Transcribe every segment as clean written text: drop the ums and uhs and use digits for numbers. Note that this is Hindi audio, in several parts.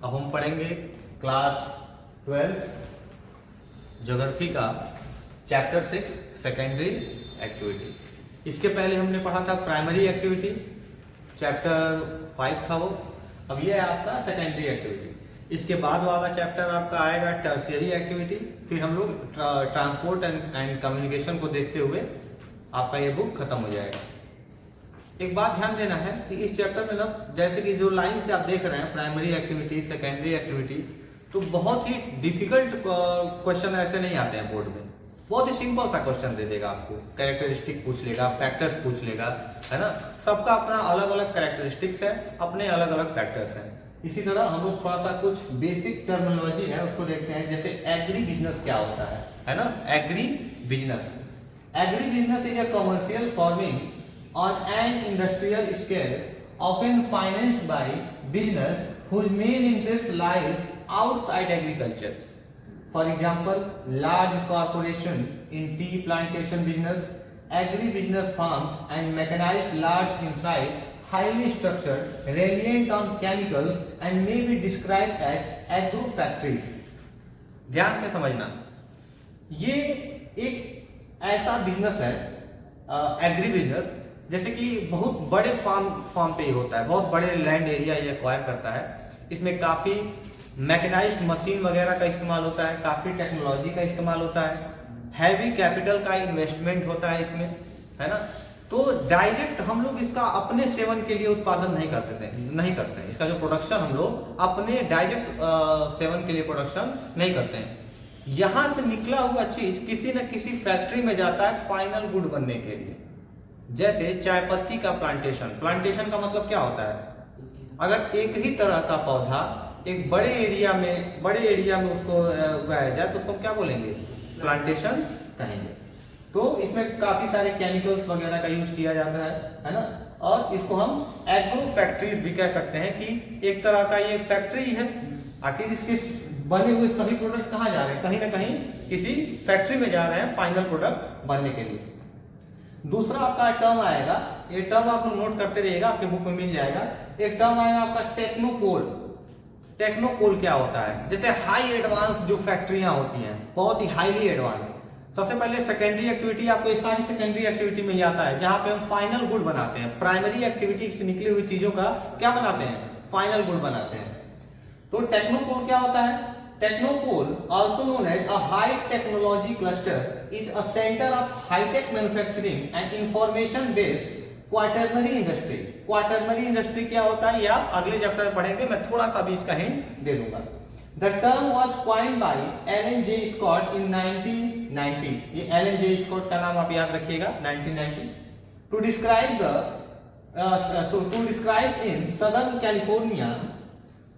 अब हम पढ़ेंगे क्लास 12 ज्योग्राफी का चैप्टर 6 सेकेंडरी एक्टिविटी। इसके पहले हमने पढ़ा था प्राइमरी एक्टिविटी, चैप्टर 5 था वो। अब ये है आपका सेकेंडरी एक्टिविटी। इसके बाद वाला चैप्टर आपका आएगा टर्शियरी एक्टिविटी। फिर हम लोग ट्रांसपोर्ट एंड कम्युनिकेशन को देखते हुए आपका ये बुक खत्म हो जाएगा। एक बात ध्यान देना है कि इस चैप्टर में ना, जैसे कि जो लाइन से आप देख रहे हैं प्राइमरी एक्टिविटी, सेकेंडरी एक्टिविटी, तो बहुत ही डिफिकल्ट क्वेश्चन ऐसे नहीं आते हैं बोर्ड में। बहुत ही सिंपल सा क्वेश्चन दे देगा आपको, कैरेक्टरिस्टिक पूछ लेगा, फैक्टर्स पूछ लेगा, है ना। सबका अपना अलग अलग कैरेक्टरिस्टिक्स है, अपने अलग अलग फैक्टर्स हैं। इसी तरह हम लोग थोड़ा सा कुछ बेसिक टर्मिनोलॉजी है उसको देखते हैं। जैसे एग्री बिजनेस क्या होता है ना। Agri business is a commercial farming on an industrial scale, often financed by business whose main interest lies outside agriculture. For example, large corporation in tea plantation business, agri-business farms and mechanized large in size, highly structured, reliant on chemicals and may be described as agro factories. ध्यान से समझना, ये एक ऐसा बिजनेस है एग्री बिजनेस, जैसे कि बहुत बड़े फार्म पे ही होता है, बहुत बड़े लैंड एरिया ये एक्वायर करता है। इसमें काफ़ी मैकेनाइज्ड मशीन वगैरह का इस्तेमाल होता है, काफ़ी टेक्नोलॉजी का इस्तेमाल होता है, हैवी कैपिटल का इन्वेस्टमेंट होता है इसमें, है ना। तो डायरेक्ट हम लोग इसका अपने सेवन के लिए उत्पादन नहीं करते हैं। इसका जो प्रोडक्शन हम लोग अपने डायरेक्ट सेवन के लिए प्रोडक्शन नहीं करते हैं। यहाँ से निकला हुआ चीज किसी न किसी फैक्ट्री में जाता है फाइनल गुड बनने के लिए। जैसे चाय पत्ती का प्लांटेशन का मतलब क्या होता है? अगर एक ही तरह का पौधा एक बड़े एरिया में उसको उगाया जाए तो उसको क्या बोलेंगे? प्लांटेशन कहेंगे। तो इसमें काफी सारे केमिकल्स वगैरह का यूज किया जाता है ना। और इसको हम एग्रो फैक्ट्रीज भी कह सकते हैं कि एक तरह का ये फैक्ट्री है। आखिर इसके बने हुए सभी प्रोडक्ट कहाँ जा रहे हैं? कहीं ना कहीं किसी फैक्ट्री में जा रहे हैं फाइनल प्रोडक्ट बनने के लिए। दूसरा आपका टर्म आएगा, ये टर्म आप लोग नोट करते रहिएगा, आपके बुक में मिल जाएगा। एक टर्म आएगा आपका टेक्नोपोल क्या होता है? जैसे हाई एडवांस जो फैक्ट्रियां होती हैं, बहुत ही हाईली एडवांस। सबसे पहले सेकेंडरी एक्टिविटी, आपको ये सारी सेकेंडरी एक्टिविटी में ही आता है, जहां पे हम फाइनल गुड बनाते हैं। प्राइमरी एक्टिविटी से निकली हुई चीजों का क्या बनाते हैं? फाइनल गुड बनाते हैं। तो टेक्नोपोल क्या होता है? Technopole, also known as a high technology cluster, is a center of high-tech manufacturing and information-based quaternary industry. Quaternary industry क्या होता है? ये आप अगले चैप्टर में पढ़ेंगे, मैं थोड़ा सा भी इसका हिंट दे दूंगा। The term was coined by Alan J. Scott in 1990. ये Alan J. Scott का नाम आप याद रखिएगा, 1990, to describe in Southern California,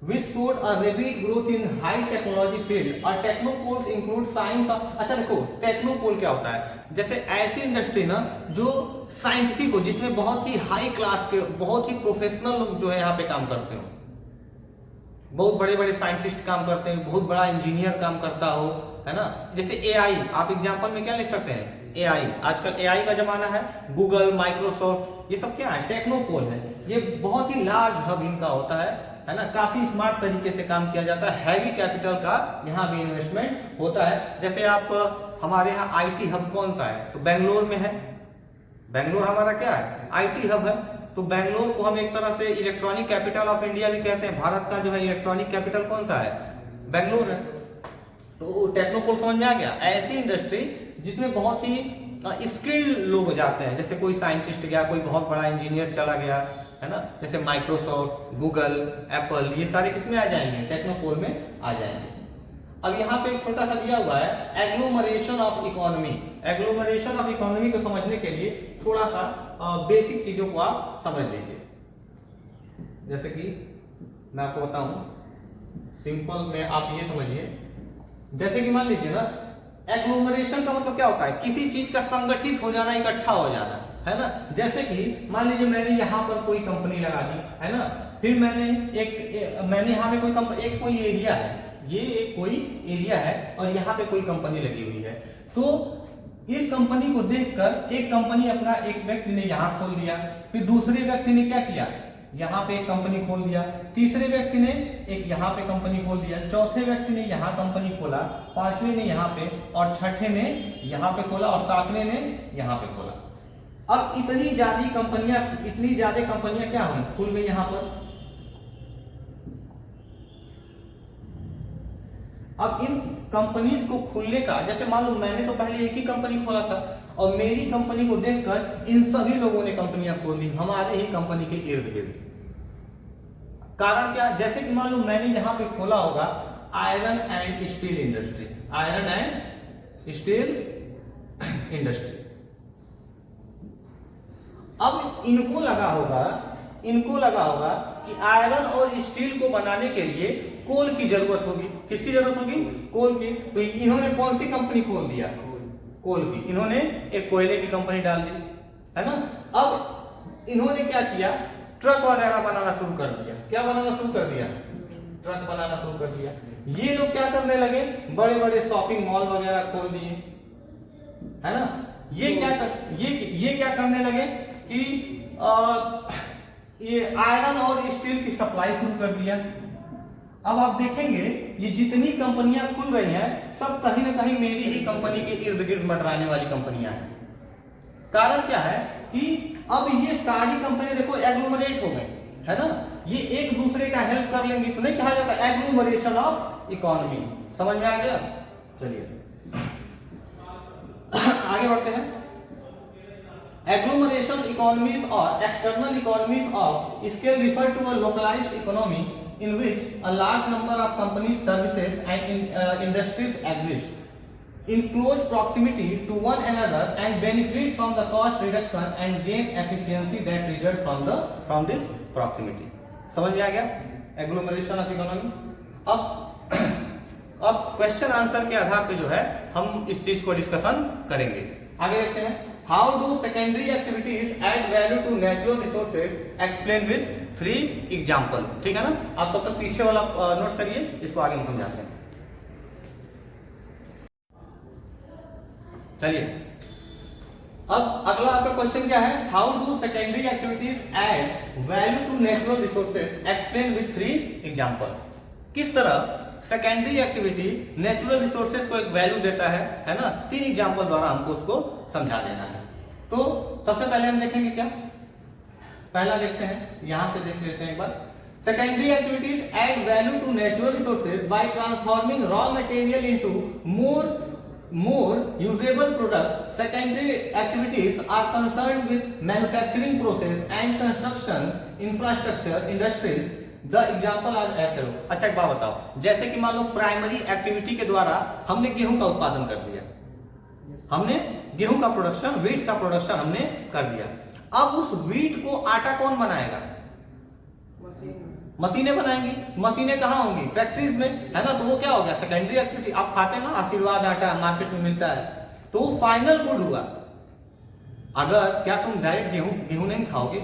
which showed a rapid growth in high technology field. और टेक्नोपोल्स इंक्लूड साइंस ऑफ। अच्छा देखो, टेक्नोपोल क्या होता है? जैसे ऐसी इंडस्ट्री ना जो साइंटिफिक हो, जिसमें बहुत ही हाई क्लास के, बहुत ही प्रोफेशनल लोग जो है यहाँ पे काम करते हो, बहुत बड़े बड़े साइंटिस्ट काम करते हैं, बहुत बड़ा इंजीनियर काम करता हो, है ना। जैसे एआई, आप एग्जांपल में क्या लिख सकते हैं? एआई, आजकल एआई का जमाना है, गूगल, माइक्रोसॉफ्ट, ये सब क्या है? टेक्नोपोल है। ये बहुत ही लार्ज हब इनका होता है ना। काफी स्मार्ट तरीके से काम किया जाता है, हैवी कैपिटल का यहाँ भी इन्वेस्टमेंट होता है। जैसे आप हमारे यहाँ आईटी हब कौन सा है? तो बेंगलोर में है। बेंगलोर हमारा क्या है? आईटी हब है। तो बेंगलोर को हम एक तरह से इलेक्ट्रॉनिक कैपिटल ऑफ इंडिया भी कहते हैं। भारत का जो है इलेक्ट्रॉनिक कैपिटल कौन सा है? बेंगलोर है। तो टेक्नोपोल समझ में आ गया? ऐसी इंडस्ट्री जिसमें बहुत ही स्किल्ड लोग जाते हैं। जैसे कोई साइंटिस्ट गया, कोई बहुत बड़ा इंजीनियर चला गया, है ना। जैसे माइक्रोसॉफ्ट, गूगल, एप्पल, ये सारे किसमें आ जाएंगे? टेक्नोपोल में आ जाएंगे। अब यहाँ पे एक छोटा सा दिया हुआ है, agglomeration of economy. Agglomeration of economy को समझने के लिए थोड़ा सा बेसिक चीजों को आप समझ लीजिए। जैसे कि मैं आपको बताऊं सिंपल में, आप ये समझिए। जैसे कि मान लीजिए ना, एग्लोमरेशन का मतलब क्या होता है? किसी चीज का संगठित हो जाना, इकट्ठा हो जाना, है ना। जैसे कि मान लीजिए मैंने यहाँ पर कोई कंपनी लगा दी, है ना। फिर मैंने यहाँ पे कोई एरिया है, ये एक कोई एरिया है और यहाँ पे कोई कंपनी लगी हुई है। तो इस कंपनी को देखकर एक कंपनी अपना, एक व्यक्ति ने यहाँ खोल दिया, फिर दूसरे व्यक्ति ने क्या किया? यहाँ पे एक कंपनी खोल दिया, तीसरे व्यक्ति ने एक यहाँ पे कंपनी खोल दिया, चौथे व्यक्ति ने यहाँ कंपनी खोला, पांचवें ने यहाँ पे, और छठे ने यहाँ पे खोला, और सातवें ने यहाँ पे खोला। अब इतनी ज्यादा कंपनियां क्या हुई, खुल गई यहाँ पर। अब इन कंपनीज को खुलने का, जैसे मान लो मैंने तो पहले एक ही कंपनी खोला था और मेरी कंपनी को देखकर इन सभी लोगों ने कंपनियां खोल ली हमारे ही कंपनी के इर्द गिर्द। कारण क्या, जैसे कि मान लो मैंने यहां पे खोला होगा iron and steel industry, iron and steel industry. अब इनको लगा होगा कि आयरन और स्टील को बनाने के लिए कोल की जरूरत होगी। किसकी जरूरत होगी, कोल की। तो इन्होंने कौन सी कंपनी खोल दिया, कोल की। इन्होंने एक कोयले की कंपनी डाल दी, है ना। अब इन्होंने क्या किया, ट्रक वगैरह बनाना शुरू कर दिया। क्या बनाना शुरू कर दिया, ट्रक बनाना शुरू कर दिया। ये लोग क्या करने लगे, बड़े बड़े शॉपिंग मॉल वगैरह खोल दिए, है ना। ये क्या करने लगे कि ये आयरन और स्टील की सप्लाई शुरू कर दिया। अब आप देखेंगे ये जितनी कंपनियां खुल रही हैं सब कहीं ना कहीं मेरी ही कंपनी के इर्द गिर्द मंडराने वाली कंपनियां हैं। कारण क्या है कि अब ये सारी कंपनियां देखो एग्लोमरेट हो गई, है ना। ये एक दूसरे का हेल्प कर लेंगी, तो नहीं कहा जाता एग्लोमरेशन ऑफ इकोनॉमी। समझ में आ गया, चलिए आगे बढ़ते हैं। Agglomeration economies or external economies of scale refer to a localized economy in which a large number of companies, services, and industries exist in close proximity to one another and benefit from the cost reduction and gain efficiency that result from this proximity. समझ में आ गया एग्लोमरेशन ऑफ इकोनॉमी। अब क्वेश्चन आंसर के आधार पे जो है हम इस चीज को डिस्कशन करेंगे। आगे देखते हैं। How do secondary activities add value to natural resources? Explain with 3 example। ठीक है ना, आप तब तक पीछे वाला नोट करिए, इसको आगे हम समझाते हैं। चलिए अब अगला आपका क्वेश्चन क्या है, How do secondary activities add value to natural resources? Explain with 3 example। किस तरह सेकेंडरी एक्टिविटी नेचुरल रिसोर्सेज को एक वैल्यू देता है ना। 3 एग्जांपल द्वारा हमको उसको समझा देना है। तो सबसे पहले हम देखेंगे क्या, पहला देखते हैं, यहां से देख लेते हैं एक बार। Secondary activities add value to natural resources by transforming raw material into more usable product. Secondary activities are concerned with manufacturing process and construction infrastructure industries. The example are F. अच्छा एक बात बताओ, जैसे कि मान लो प्राइमरी एक्टिविटी के द्वारा हमने गेहूं का उत्पादन कर दिया, हमने गेहूं का प्रोडक्शन, व्हीट का प्रोडक्शन हमने कर दिया। अब उस व्हीट को आटा कौन बनाएगा, मशीनें बनाएंगी। मशीनें कहाँ होंगी, फैक्ट्रीज में, है ना। तो वो क्या हो गया, सेकेंडरी एक्टिविटी। आप खाते हैं ना आशीर्वाद आटा, मार्केट में मिलता है, तो वो फाइनल गुड हुआ। अगर क्या तुम डायरेक्ट गेहूं नहीं खाओगे,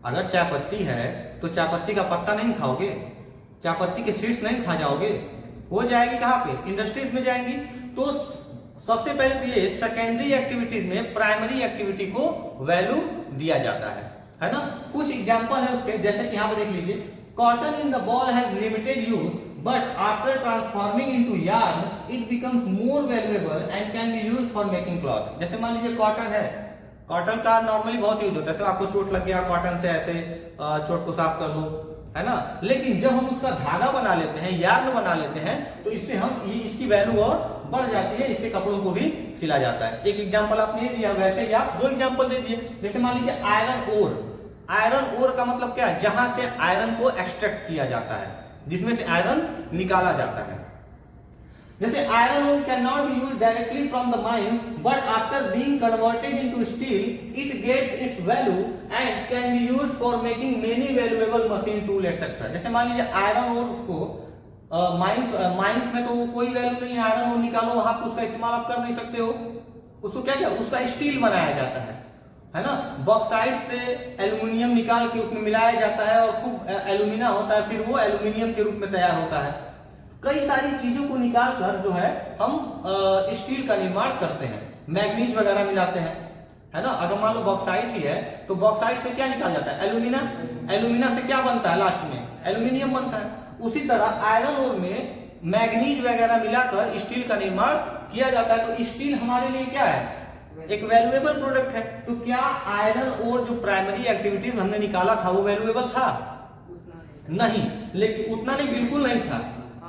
अगर चाय पत्ती है तो चाय पत्ती का पत्ता नहीं खाओगे, चाय पत्ती के सीड्स नहीं खा जाओगे, वो जाएगी कहाँ पे, इंडस्ट्रीज में जाएंगी। तो सबसे पहले तो ये सेकेंडरी एक्टिविटीज में प्राइमरी एक्टिविटी को वैल्यू दिया जाता है ना। कुछ एग्जांपल है उसके, जैसे कि यहाँ पे देख लीजिए, cotton in the ball has limited use but after transforming into yarn it becomes more valuable and can be used for making cloth. जैसे मान लीजिए कॉटन है, कॉटन का नॉर्मली बहुत यूज होता है, जैसे आपको चोट लग गया, कॉटन से ऐसे चोट को साफ कर लो, है ना। लेकिन जब हम उसका धागा बना लेते हैं, यार्न बना लेते हैं, तो इससे हम इसकी वैल्यू और बढ़ जाती है, इससे कपड़ों को भी सिला जाता है। एक एग्जांपल आपने दिया, वैसे ही आप 2 एग्जांपल दे दिए। जैसे मान लीजिए आयरन ओर। आयरन ओर का मतलब क्या है, जहां से आयरन को एक्सट्रैक्ट किया जाता है, जिसमें से आयरन निकाला जाता है। जैसे iron ore can not be used directly from the mines but after being converted into steel it gets its value and can be used for making many valuable machine tool etcetera. जैसे मान लीजिए आयरन ओर, उसको माइंस में तो कोई वैल्यू नहीं है, आयरन ओर निकालो, वहां पर उसका इस्तेमाल आप कर नहीं सकते हो। उसको क्या उसका स्टील बनाया जाता है ना। बॉक्साइट से एल्यूमिनियम निकाल के उसमें मिलाया जाता है और खूब एल्यूमिना होता है, फिर वो एल्यूमिनियम के रूप में तैयार होता है। कई सारी चीजों को निकाल कर जो है हम स्टील का निर्माण करते हैं, मैग्नीज वगैरह मिलाते हैं, है ना। अगर मान लो बॉक्साइट ही है तो बॉक्साइट से क्या निकाल जाता है, एल्यूमिना, एल्यूमिना से क्या बनता है, लास्ट में एल्यूमिनियम बनता है। उसी तरह आयरन ओर में मैग्नीज वगैरह मिलाकर स्टील का निर्माण किया जाता है। तो स्टील हमारे लिए क्या है, एक वैल्यूएबल प्रोडक्ट है। तो क्या आयरन ओर जो प्राइमरी एक्टिविटीज हमने निकाला था वो वैल्यूएबल था? नहीं, लेकिन उतना नहीं, बिल्कुल नहीं था।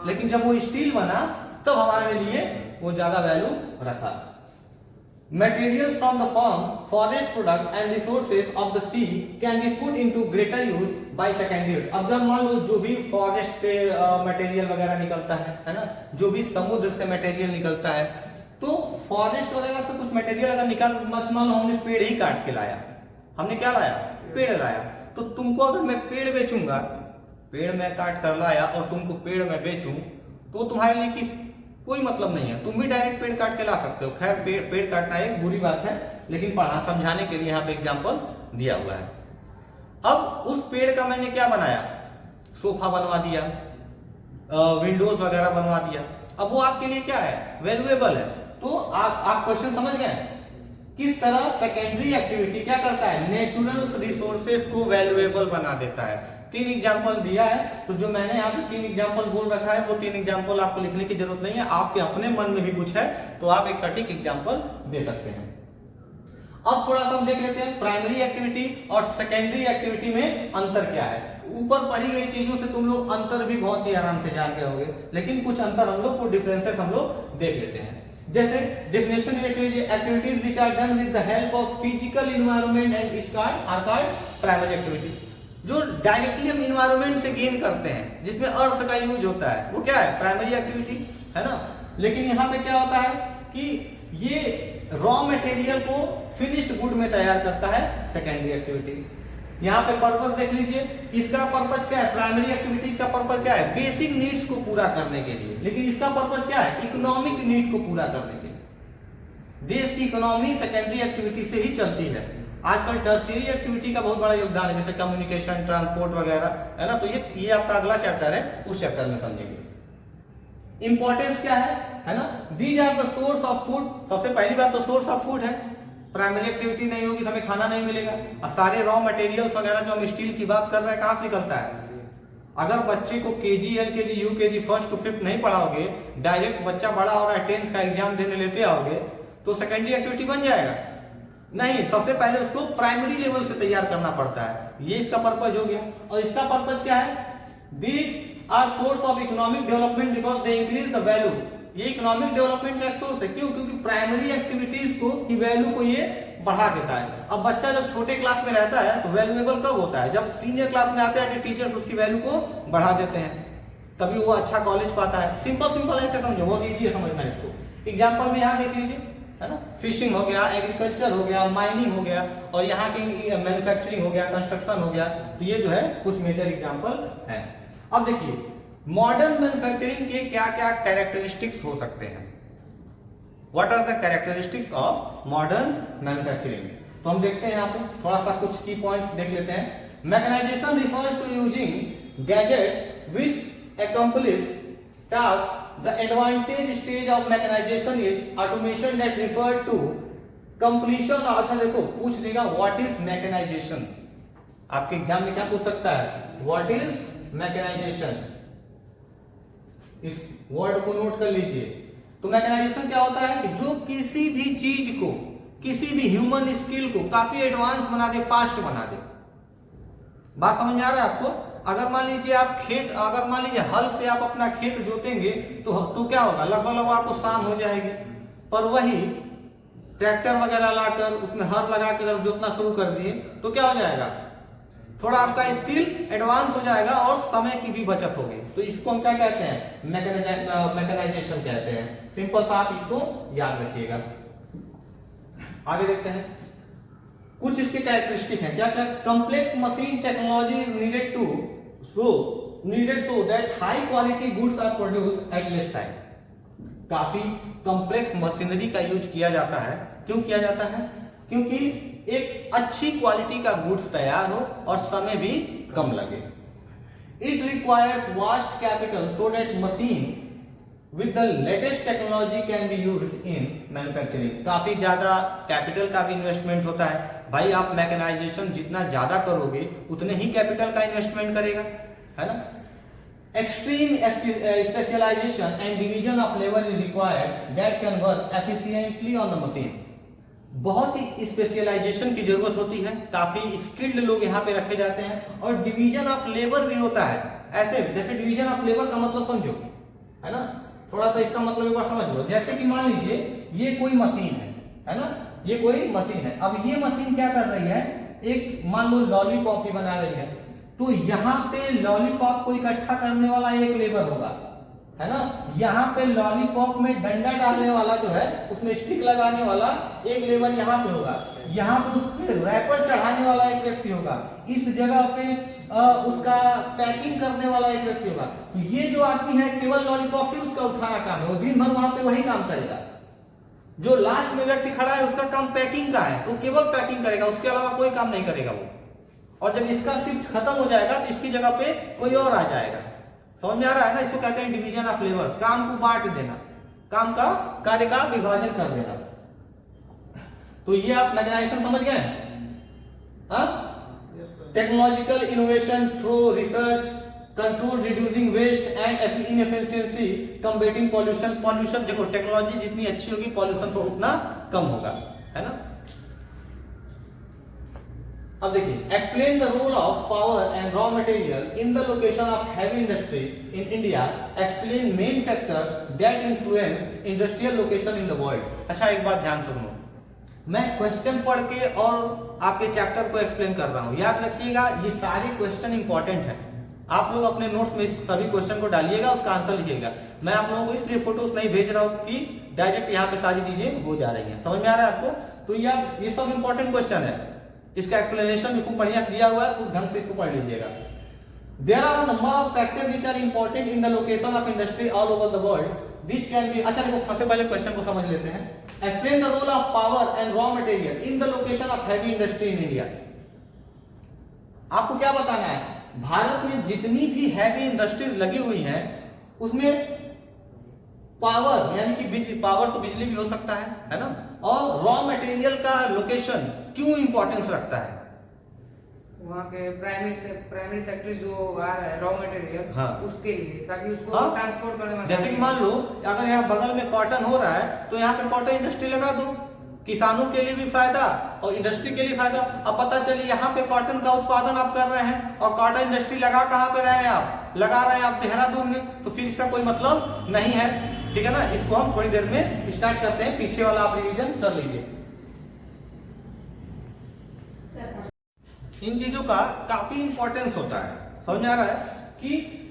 लेकिन जब वो स्टील बना तब हमारे लिए वो ज्यादा वैल्यू रखा। Materials from the farm, forest product and resources of the sea can be put into greater use by secondary. अब जब मान लो जो भी फॉरेस्ट से मटेरियल वगैरह निकलता है ना, जो भी समुद्र से मटेरियल निकलता है, तो फॉरेस्ट वगैरह से कुछ मटेरियल अगर निकाल, मान लो हमने पेड़ ही काट के लाया, हमने क्या लाया, पेड़ लाया, तो तुमको अगर मैं पेड़ बेचूंगा, पेड़ मैं काट कर लाया और तुमको पेड़ मैं बेचूं, तो तुम्हारे लिए कोई मतलब नहीं है। तुम भी डायरेक्ट पेड़ काट के ला सकते हो। खैर पेड़ काटना एक बुरी बात है, लेकिन पढ़ा समझाने के लिए यहाँ पे एग्जांपल दिया हुआ है। अब उस पेड़ का मैंने क्या बनाया, सोफा बनवा दिया, विंडोज वगैरह बनवा दिया। अब वो आपके लिए क्या है, वैल्यूएबल है। तो आप क्वेश्चन समझ गए किस तरह सेकेंडरी एक्टिविटी क्या करता है, नेचुरल रिसोर्सेज को वैल्यूएबल बना देता है। 3 एग्जाम्पल दिया है, तो जो मैंने यहाँ पे 3 एग्जाम्पल बोल रखा है वो 3 एग्जाम्पल आपको लिखने की जरूरत नहीं है। आपके अपने मन में भी कुछ है तो आप एक सटीक एग्जाम्पल दे सकते हैं। अब थोड़ा सा हम देख लेते हैं प्राइमरी एक्टिविटी और सेकेंडरी एक्टिविटी में अंतर क्या है। ऊपर पढ़ी गई चीजों से तुम लोग अंतर भी बहुत ही आराम से जान गए होंगे, लेकिन कुछ अंतर हम लोग को डिफरेंसेस हम लोग देख लेते हैं। जैसे डेफिनेशन देख लीजिए, activities which are done with the help of physical environment and each are called primary activity. जो डायरेक्टली हम इन्वायरमेंट से गेन करते हैं, जिसमें अर्थ का यूज होता है, वो क्या है, प्राइमरी एक्टिविटी है ना। लेकिन यहाँ पे क्या होता है कि ये रॉ मटेरियल को फिनिश्ड गुड में तैयार करता है सेकेंडरी एक्टिविटी। यहाँ पे पर्पस देख लीजिए, इसका पर्पस क्या है, प्राइमरी एक्टिविटीज का पर्पस क्या है, बेसिक नीड्स को पूरा करने के लिए। लेकिन इसका पर्पस क्या है, इकोनॉमिक नीड को पूरा करने के लिए। देश की इकोनॉमी सेकेंडरी एक्टिविटी से ही चलती है। आजकल टर्शियरी एक्टिविटी का बहुत बड़ा योगदान है, जैसे कम्युनिकेशन, ट्रांसपोर्ट वगैरह है ना। तो ये आपका अगला चैप्टर है, उस चैप्टर में समझेंगे। इंपॉर्टेंस क्या है ना। These are the source of food. सबसे पहली बात तो सोर्स ऑफ फूड है। प्राइमरी एक्टिविटी नहीं होगी तो हमें खाना नहीं मिलेगा। और सारे रॉ मटेरियल्स वगैरह जो हम स्टील की बात कर रहे हैं, कहां से निकलता है। अगर बच्चे को KG, LKG, UKG, 1st to 5th नहीं पढ़ाओगे, डायरेक्ट बच्चा बड़ा हो रहा है 10th का एग्जाम देने लेते आओगे, तो सेकेंडरी एक्टिविटी बन जाएगा नहीं। सबसे पहले उसको प्राइमरी लेवल से तैयार करना पड़ता है। ये इसका पर्पज हो गया। और इसका पर्पज क्या है, these are source of economic development because they increase the value. ये इकोनॉमिक डेवलपमेंट का एक सोर्स है। क्यों, क्योंकि प्राइमरी एक्टिविटीज को की वैल्यू को ये बढ़ा देता है। अब बच्चा जब छोटे क्लास में रहता है तो वैल्यूएबल कब होता है, जब सीनियर क्लास में आता है, टीचर्स उसकी वैल्यू को बढ़ा देते हैं, तभी वो अच्छा कॉलेज पाता है। सिंपल ऐसे समझो, बहुत ईजी है समझना इसको। एग्जाम्पल में यहाँ देख लीजिए, है ना। फिशिंग हो गया, एग्रीकल्चर हो गया, माइनिंग हो गया, और यहाँ की मैन्युफैक्चरिंग हो गया, कंस्ट्रक्शन हो गया। तो ये जो है कुछ मेजर एग्जाम्पल है। अब देखिए मॉडर्न मैन्युफैक्चरिंग के क्या क्या कैरेक्टरिस्टिक्स हो सकते हैं। What are the characteristics of modern manufacturing. तो हम देखते हैं यहाँ पे थोड़ा सा कुछ की पॉइंट्स देख लेते हैं। Mechanisation refers to using gadgets which accomplish tasks. The advantage stage of mechanization is automation that refer to completion। अच्छा देखो पूछ देगा what is mechanization। आपके एग्जाम में क्या पूछ सकता है, what is mechanization। इस वर्ड को नोट कर लीजिए। तो मैकेनाइजेशन क्या होता है कि जो किसी भी चीज को, किसी भी ह्यूमन स्किल को काफी एडवांस बना दे, फास्ट बना दे। बात समझ में आ रहा है आपको। अगर मान लीजिए आप खेत, अगर मान लीजिए हल से आप अपना खेत जोतेंगे तो क्या होगा, लगभग आपको शाम हो जाएगी। पर वही ट्रैक्टर वगैरह लाकर उसमें हर लगाकर अगर जोतना शुरू कर दिए तो क्या हो जाएगा, थोड़ा आपका स्किल एडवांस हो जाएगा और समय की भी बचत होगी। तो इसको हम क्या कहते हैं, मैकेनाइजेशन कहते हैं। सिंपल सा आप इसको याद रखिएगा। आगे देखते हैं कुछ इसके कैरेक्टरिस्टिक हैं। क्या क्या, complex machine technology is needed so that high quality goods are produced at less time. काफी कॉम्प्लेक्स मशीनरी का यूज किया जाता है। क्यों किया जाता है, क्योंकि एक अच्छी क्वालिटी का गुड्स तैयार हो और समय भी कम लगे। It requires vast capital so that machine with the latest technology can be used in manufacturing. काफी ज्यादा कैपिटल का भी इन्वेस्टमेंट होता है भाई आप मैकेनाइजेशन जितना ज्यादा करोगे उतने ही कैपिटल का इन्वेस्टमेंट करेगा, है ना। Extreme specialisation and division of labour is required that can work efficiently on the machine. बहुत ही स्पेशलाइजेशन की जरूरत होती है, काफी स्किल्ड लोग यहाँ पे रखे जाते हैं, और डिवीजन ऑफ लेबर भी होता है। ऐसे जैसे डिवीजन ऑफ लेबर का मतलब समझो, है ना, थोड़ा सा इसका मतलब एक बार समझ लो। जैसे कि मान लीजिए ये कोई मशीन है ना, ये कोई मशीन है। अब ये मशीन क्या कर रही है, एक मान लो लॉलीपॉप ही बना रही है, तो यहाँ पे लॉलीपॉप को इकट्ठा करने वाला एक लेबर होगा, है ना। यहाँ पे लॉलीपॉप में डंडा डालने वाला जो है, उसमें स्टिक लगाने वाला एक लेबर यहाँ पे होगा, यहाँ पे उस पे रैपर चढ़ाने वाला एक व्यक्ति होगा, इस जगह पे उसका पैकिंग करने वाला एक व्यक्ति होगा। तो ये जो आदमी है केवल लॉलीपॉप ही उसका उठाना काम है, वो दिन भर वहां पे वही काम करेगा। जो लास्ट में व्यक्ति खड़ा है उसका काम पैकिंग का है, तो केवल पैकिंग करेगा, उसके अलावा कोई काम नहीं करेगा वो। और जब इसका शिफ्ट खत्म हो जाएगा तो इसकी जगह पे कोई और आ जाएगा। समझ में आ रहा है ना, इसको कहते हैं डिवीजन ऑफ लेबर, काम को बांट देना, काम का कार्य का विभाजन कर देना। तो ये आप मैकेनाइजेशन समझ गए। Technological innovation through research control reducing waste and inefficiency combating pollution. Pollution देखो, टेक्नोलॉजी जितनी अच्छी होगी पॉल्यूशन तो उतना कम होगा, है ना। अब देखिए, explain the role of power and raw material in the location of heavy industry in India, explain main factor that influence industrial location in the world. अच्छा एक बात ध्यान सुनो, मैं क्वेश्चन पढ़ के और आपके चैप्टर को एक्सप्लेन कर रहा हूं, याद रखिएगा ये सारे क्वेश्चन इंपॉर्टेंट है। आप लोग अपने नोट्स में इस सभी क्वेश्चन को डालिएगा, उसका आंसर लिखिएगा। मैं आप लोगों को इसलिए फोटोज नहीं भेज रहा हूं कि डायरेक्ट यहाँ पे सारी चीजें हो जा रही हैं। समझ में आ रहा है आपको? तो ये सब इंपॉर्टेंट क्वेश्चन है, इसका एक्सप्लेनेशन भी खूब बढ़िया से दिया हुआ है, खूब ढंग से इसको पढ़ लीजिएगा। There are a number of factors which are important in the location of industry all over the world. These can be, अच्छा देखो सबसे पहले क्वेश्चन को समझ लेते हैं। Explain the role of power and raw material in the location of heavy industry in India. आपको क्या बताना है, भारत में जितनी भी हैवी इंडस्ट्रीज लगी हुई हैं उसमें पावर यानी कि बिजली, पावर तो बिजली भी हो सकता है ना, और रॉ मटेरियल का लोकेशन क्यों इंपॉर्टेंस रखता है? वहाँ के प्राइमरी सेक्टर जो आ रहा है रॉ मटेरियल, हाँ, उसके लिए, ताकि उसको ट्रांसपोर्ट करने में, जैसे कि मान लो अगर यहाँ बगल में कॉटन हो रहा है तो यहाँ पे कॉटन इंडस्ट्री लगा दो, किसानों के लिए भी फायदा और इंडस्ट्री के लिए फायदा। अब पता चले यहाँ पे कॉटन का उत्पादन आप कर रहे हैं और कॉटन इंडस्ट्री लगा कहाँ पे रहे हैं आप, लगा रहे हैं आप देहरादून में, तो फिर इसका कोई मतलब नहीं है, ठीक है ना। इसको हम थोड़ी देर में स्टार्ट करते हैं, पीछे वाला आप रिवीजन कर लीजिए। इन चीजों का काफी इंपॉर्टेंस होता है, समझ में आ रहा है कि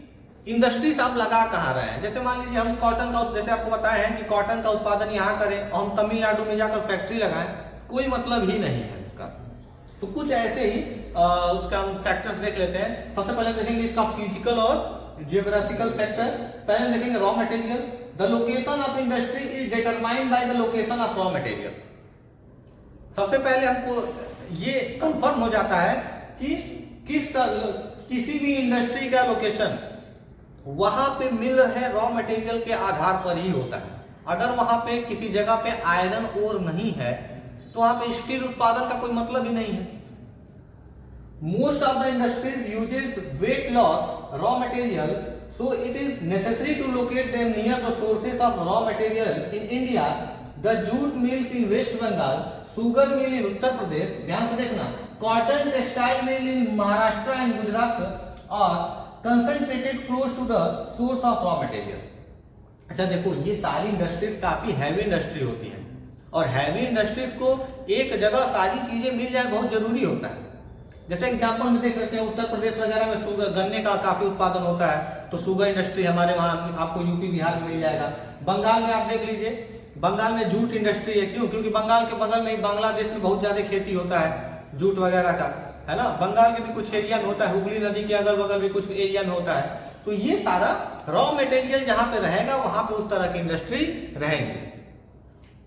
इंडस्ट्रीज आप लगा कहाँ रहे हैं। जैसे मान लीजिए हम कॉटन का, जैसे आपको बताया है कि कॉटन का उत्पादन यहाँ करें और हम तमिलनाडु में जाकर फैक्ट्री लगाएं, कोई मतलब ही नहीं है उसका। तो कुछ ऐसे ही उसका हम फैक्टर्स देख लेते हैं। सबसे पहले देखेंगे इसका फिजिकल और जियोग्राफिकल फैक्टर। पहले देखेंगे raw material. The location of industry is determined by the location of raw material. सबसे पहले हमको ये कंफर्म हो जाता है कि किसी भी इंडस्ट्री का लोकेशन वहां पे मिल रहे रॉ मटेरियल के आधार पर ही होता है। अगर वहां पे किसी जगह पे आयरन ओर नहीं है तो वहां पे स्टील उत्पादन का कोई मतलब ही नहीं है। Most of the industries uses weight loss raw material, so it is necessary to locate them near the sources of raw material. In India, the jute mills in West Bengal, sugar mill in Uttar Pradesh, ध्यान से देखना, cotton textile mill in Maharashtra and Gujarat are concentrated close to the source of raw material. अच्छा देखो, ये सारी इंडस्ट्रीज काफी हैवी इंडस्ट्री होती हैं और हैवी इंडस्ट्रीज को एक जगह सारी चीजें मिल जाए बहुत जरूरी होता है। जैसे एग्जांपल में देख सकते हैं उत्तर प्रदेश वगैरह में शुगर, गन्ने का काफी उत्पादन होता है, तो शुगर इंडस्ट्री हमारे वहाँ आपको यूपी बिहार में मिल जाएगा। बंगाल में आप देख लीजिए, बंगाल में जूट इंडस्ट्री है। क्यों? क्योंकि बंगाल के बगल में बांग्लादेश में बहुत ज्यादा खेती होता है जूट वगैरह का, है ना। बंगाल के भी कुछ एरिया में होता है, हुगली नदी के अगल बगल भी कुछ एरिया में होता है। तो ये सारा रॉ मटेरियल जहां पे रहेगा वहां पे उस तरह की इंडस्ट्री रहेंगे।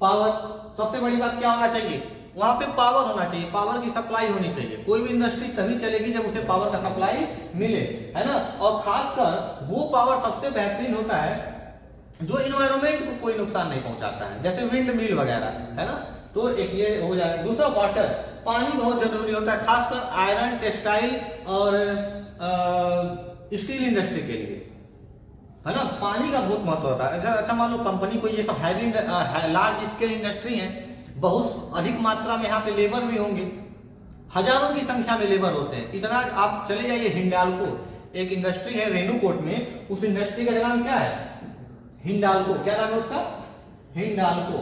पावर, सबसे बड़ी बात क्या होना चाहिए, वहां पे पावर होना चाहिए, पावर की सप्लाई होनी चाहिए। कोई भी इंडस्ट्री तभी चलेगी जब उसे पावर का सप्लाई मिले, है ना। और खासकर वो पावर सबसे बेहतरीन होता है जो इन्वायरमेंट को कोई नुकसान नहीं पहुंचाता है, जैसे विंड मिल वगैरह, है ना। तो एक ये हो जाएगा। दूसरा वाटर, पानी बहुत जरूरी होता है, खासकर आयरन, टेक्सटाइल और स्टील इंडस्ट्री के लिए, है ना। पानी का बहुत महत्व होता है। अच्छा मान लो कंपनी को ये सब हैवी लार्ज स्केल इंडस्ट्री है, बहुत अधिक मात्रा में यहाँ पे लेबर भी होंगे, हजारों की संख्या में लेबर होते हैं। इतना आप चले जाइए हिंडाल्को, एक इंडस्ट्री है रेणुकूट में, उस इंडस्ट्री का नाम क्या है? हिंडाल्को। क्या नाम है उसका? हिंडाल्को।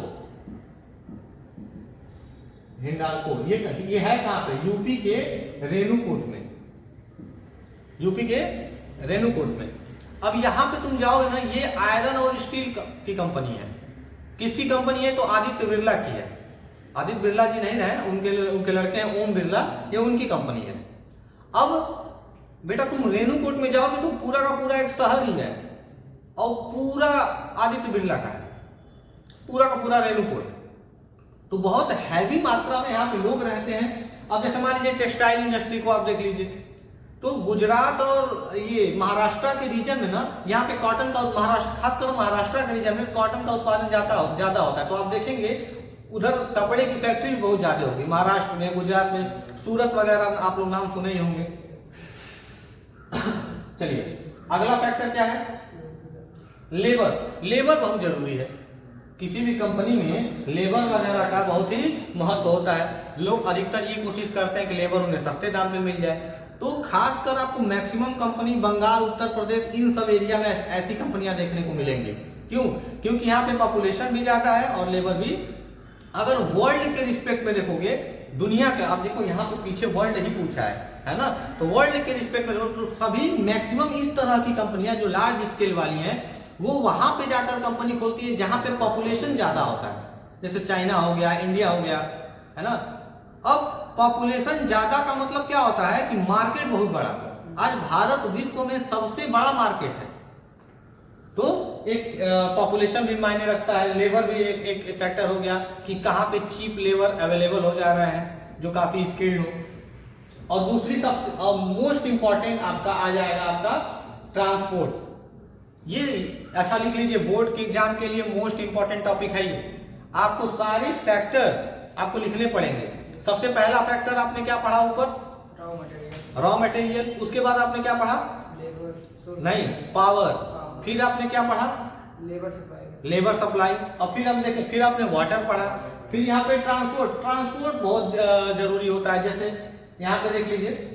हिंडाल्को ये है कहां पे? यूपी के रेणुकूट में, यूपी के रेणुकूट में। अब यहां पे तुम जाओगे ना, ये आयरन और स्टील की कंपनी है। किसकी कंपनी है? तो आदित्य बिरला की है। आदित्य बिरला जी नहीं रहे, उनके लड़के हैं ओम बिरला, ये उनकी कंपनी है। अब बेटा तुम रेणुकूट में जाओगे तो पूरा का पूरा एक शहर ही है और पूरा आदित्य बिरला का है, पूरा का पूरा रेणुकूट। तो बहुत हैवी मात्रा में यहाँ पे लोग रहते हैं। अब जैसे मान लीजिए टेक्सटाइल इंडस्ट्री को आप देख लीजिए, तो गुजरात और ये महाराष्ट्र के रीजन में ना, यहाँ पे कॉटन का, महाराष्ट्र खासकर महाराष्ट्र के रीजन में कॉटन का उत्पादन ज्यादा होता है। तो आप देखेंगे उधर कपड़े की फैक्ट्री भी बहुत ज्यादा होगी, महाराष्ट्र में, गुजरात में, सूरत वगैरह आप लोग नाम सुने ही होंगे। चलिए अगला फैक्टर क्या है? लेबर। लेबर बहुत जरूरी है, किसी भी कंपनी में लेबर वगैरह का बहुत ही महत्व होता है। लोग अधिकतर ये कोशिश करते हैं कि लेबर उन्हें सस्ते दाम में मिल जाए। तो खासकर आपको मैक्सिमम कंपनी बंगाल, उत्तर प्रदेश, इन सब एरिया में ऐसी कंपनियां देखने को मिलेंगी। क्यों? क्योंकि यहाँ पे पॉपुलेशन भी ज्यादा है और लेबर भी। अगर वर्ल्ड के रिस्पेक्ट में देखोगे, दुनिया के, आप देखो यहाँ पे पीछे वर्ल्ड ही पूछा है ना, तो वर्ल्ड के रिस्पेक्ट में तो सभी मैक्सिमम इस तरह की कंपनियां जो लार्ज स्केल वाली हैं, वो वहां पे जाकर कंपनी खोलती है जहां पे पॉपुलेशन ज्यादा होता है। जैसे चाइना हो गया, इंडिया हो गया, है ना। अब पॉपुलेशन ज्यादा का मतलब क्या होता है कि मार्केट बहुत बड़ा। आज भारत विश्व में सबसे बड़ा मार्केट है, तो एक पॉपुलेशन भी मायने रखता है, लेबर भी एक फैक्टर हो गया कि कहाँ पे चीप लेबर अवेलेबल हो जा रहा है जो काफी स्किल्ड हो। और दूसरी सबसे मोस्ट इंपॉर्टेंट आपका आ जाएगा आपका ट्रांसपोर्ट। ये अच्छा लिख लीजिए, बोर्ड के एग्जाम के लिए मोस्ट इंपॉर्टेंट टॉपिक है ये। आपको सारे फैक्टर आपको लिखने पड़ेंगे। सबसे पहला फैक्टर आपने क्या पढ़ा ऊपर? Raw material. उसके बाद आपने क्या पढ़ा? लेबर नहीं, पावर। फिर आपने क्या पढ़ा? Labour supply. और फिर हम देखें, फिर आपने वाटर पढ़ा। फिर यहाँ पे ट्रांसपोर्ट। ट्रांसपोर्ट बहुत जरूरी होता है। जैसे यहाँ पे देख लीजिए,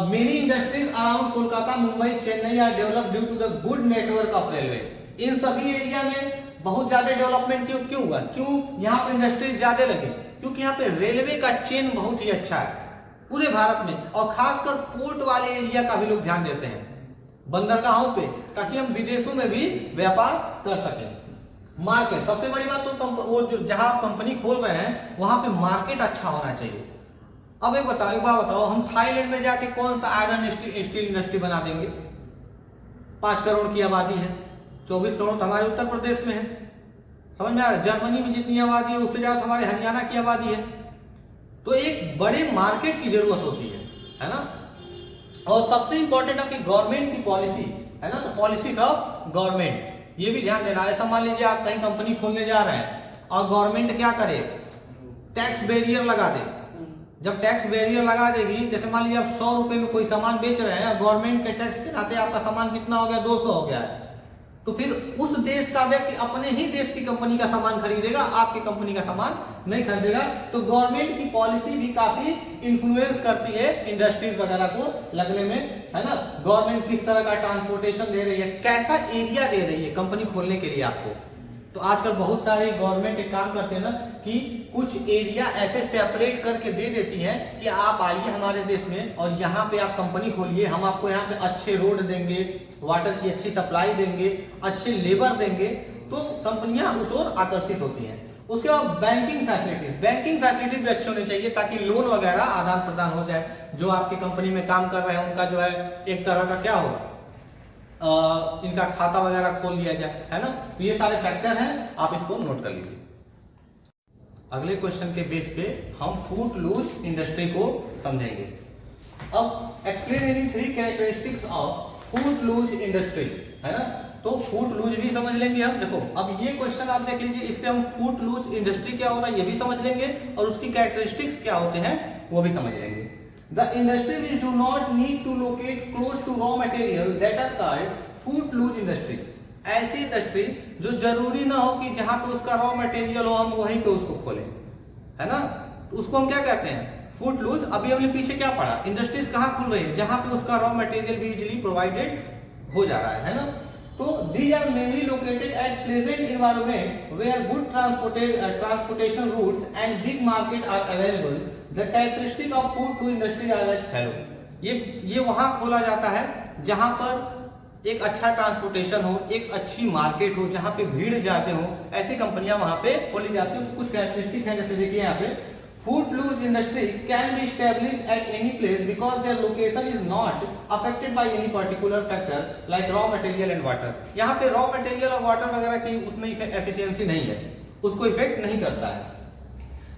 many industries around Kolkata, Mumbai, Chennai are develop due to the good network of railway. इन सभी एरिया में बहुत ज्यादा डेवलपमेंट क्यों हुआ? क्यों यहाँ पे इंडस्ट्रीज ज्यादा लगे? क्योंकि यहाँ पे रेलवे का चेन बहुत ही अच्छा है पूरे भारत में, और खासकर पोर्ट वाले एरिया का भी लोग ध्यान देते हैं, बंदरगाहों पे, ताकि हम विदेशों में भी व्यापार कर सकें। मार्केट सबसे बड़ी बात, तो वो जो जहां आप कंपनी खोल रहे हैं वहां पे मार्केट अच्छा होना चाहिए। अब एक बात बताओ, हम थाईलैंड में जाके कौन सा आयरन स्टील इंडस्ट्री बना देंगे? 5 करोड़ की आबादी है, 24 करोड़ तो हमारे उत्तर प्रदेश में है, समझ में आ रहा है। जर्मनी में जितनी आबादी है उससे ज्यादा हमारे हरियाणा की आबादी है। तो एक बड़े मार्केट की जरूरत होती है ना। और सबसे इंपॉर्टेंट आपकी गवर्नमेंट की पॉलिसी है ना, तो पॉलिसीज ऑफ गवर्नमेंट, ये भी ध्यान देना। ऐसा मान लीजिए आप कहीं कंपनी खोलने जा रहे हैं और गवर्नमेंट क्या करे? टैक्स बैरियर लगा दे। जब टैक्स बैरियर लगा देगी, जैसे मान लीजिए आप 100 रुपए में कोई सामान बेच रहे हैं, गवर्नमेंट के टैक्स के नाते आपका सामान कितना हो गया? 200 हो गया है। तो फिर उस देश का व्यक्ति अपने ही देश की कंपनी का सामान खरीदेगा, आपकी कंपनी का सामान नहीं खरीदेगा। तो गवर्नमेंट की पॉलिसी भी काफी इन्फ्लुएंस करती है इंडस्ट्रीज वगैरह को लगने में, है ना। गवर्नमेंट किस तरह का ट्रांसपोर्टेशन दे रही है, कैसा एरिया दे रही है कंपनी खोलने के लिए आपको। तो आजकल बहुत सारे गवर्नमेंट एक काम करते हैं ना कि कुछ एरिया ऐसे सेपरेट करके दे देती है कि आप आइए हमारे देश में और यहाँ पे आप कंपनी खोलिए, हम आपको यहाँ पे अच्छे रोड देंगे, वाटर की अच्छी सप्लाई देंगे, अच्छे लेबर देंगे, तो कंपनियां उस ओर आकर्षित होती हैं। उसके बाद बैंकिंग फैसिलिटीज भी अच्छी होनी चाहिए ताकि लोन वगैरह आदान प्रदान हो जाए। जो आपकी कंपनी में काम कर रहे हैं उनका जो है एक तरह का क्या हो, इनका खाता वगैरह खोल लिया जाए, है ना। तो ये सारे फैक्टर हैं, आप इसको नोट कर लीजिए। अगले क्वेश्चन के बेस पे हम फूट लूज इंडस्ट्री को समझेंगे। अब explain any 3 characteristics of foot loose industry, है ना। तो फूट लूज भी समझ लेंगे हम। देखो अब ये क्वेश्चन आप देख लीजिए, इससे हम फूट लूज इंडस्ट्री क्या हो रहा है ये भी समझ लेंगे और उसकी कैरेक्टरिस्टिक्स क्या होते हैं वो भी समझ लेंगे। The industry which do not need to locate close to raw material that are called footloose industry. ऐसी इंडस्ट्री जो जरूरी ना हो कि जहां पे उसका रॉ मटेरियल हो हम वहीं पे उसको खोलें, है ना, तो उसको हम क्या कहते हैं, फूटलूज। अभी हमने पीछे क्या पढ़ा, इंडस्ट्रीज कहाँ खुल रही है, जहां पे उसका रॉ मटेरियल भी इजिली प्रोवाइडेड हो जा रहा है ना। तो these are mainly located at pleasant environment where good transportation routes and big market are available. The characteristic of food to industry are as follow. ये वहां खोला जाता है जहां पर एक अच्छा ट्रांसपोर्टेशन हो, एक अच्छी मार्केट हो, जहां पे भीड़ जाते हो, ऐसी कंपनियां वहां पे खोली जाती है। उसकी कुछ कैरेक्टरिस्टिक है, जैसे देखिए यहाँ पे Footloose industry can be established at any place because their location is not affected by any particular factor like raw material and water. यहाँ पे raw material और water वगैरह की उतनी efficiency नहीं है, उसको इफेक्ट नहीं करता है।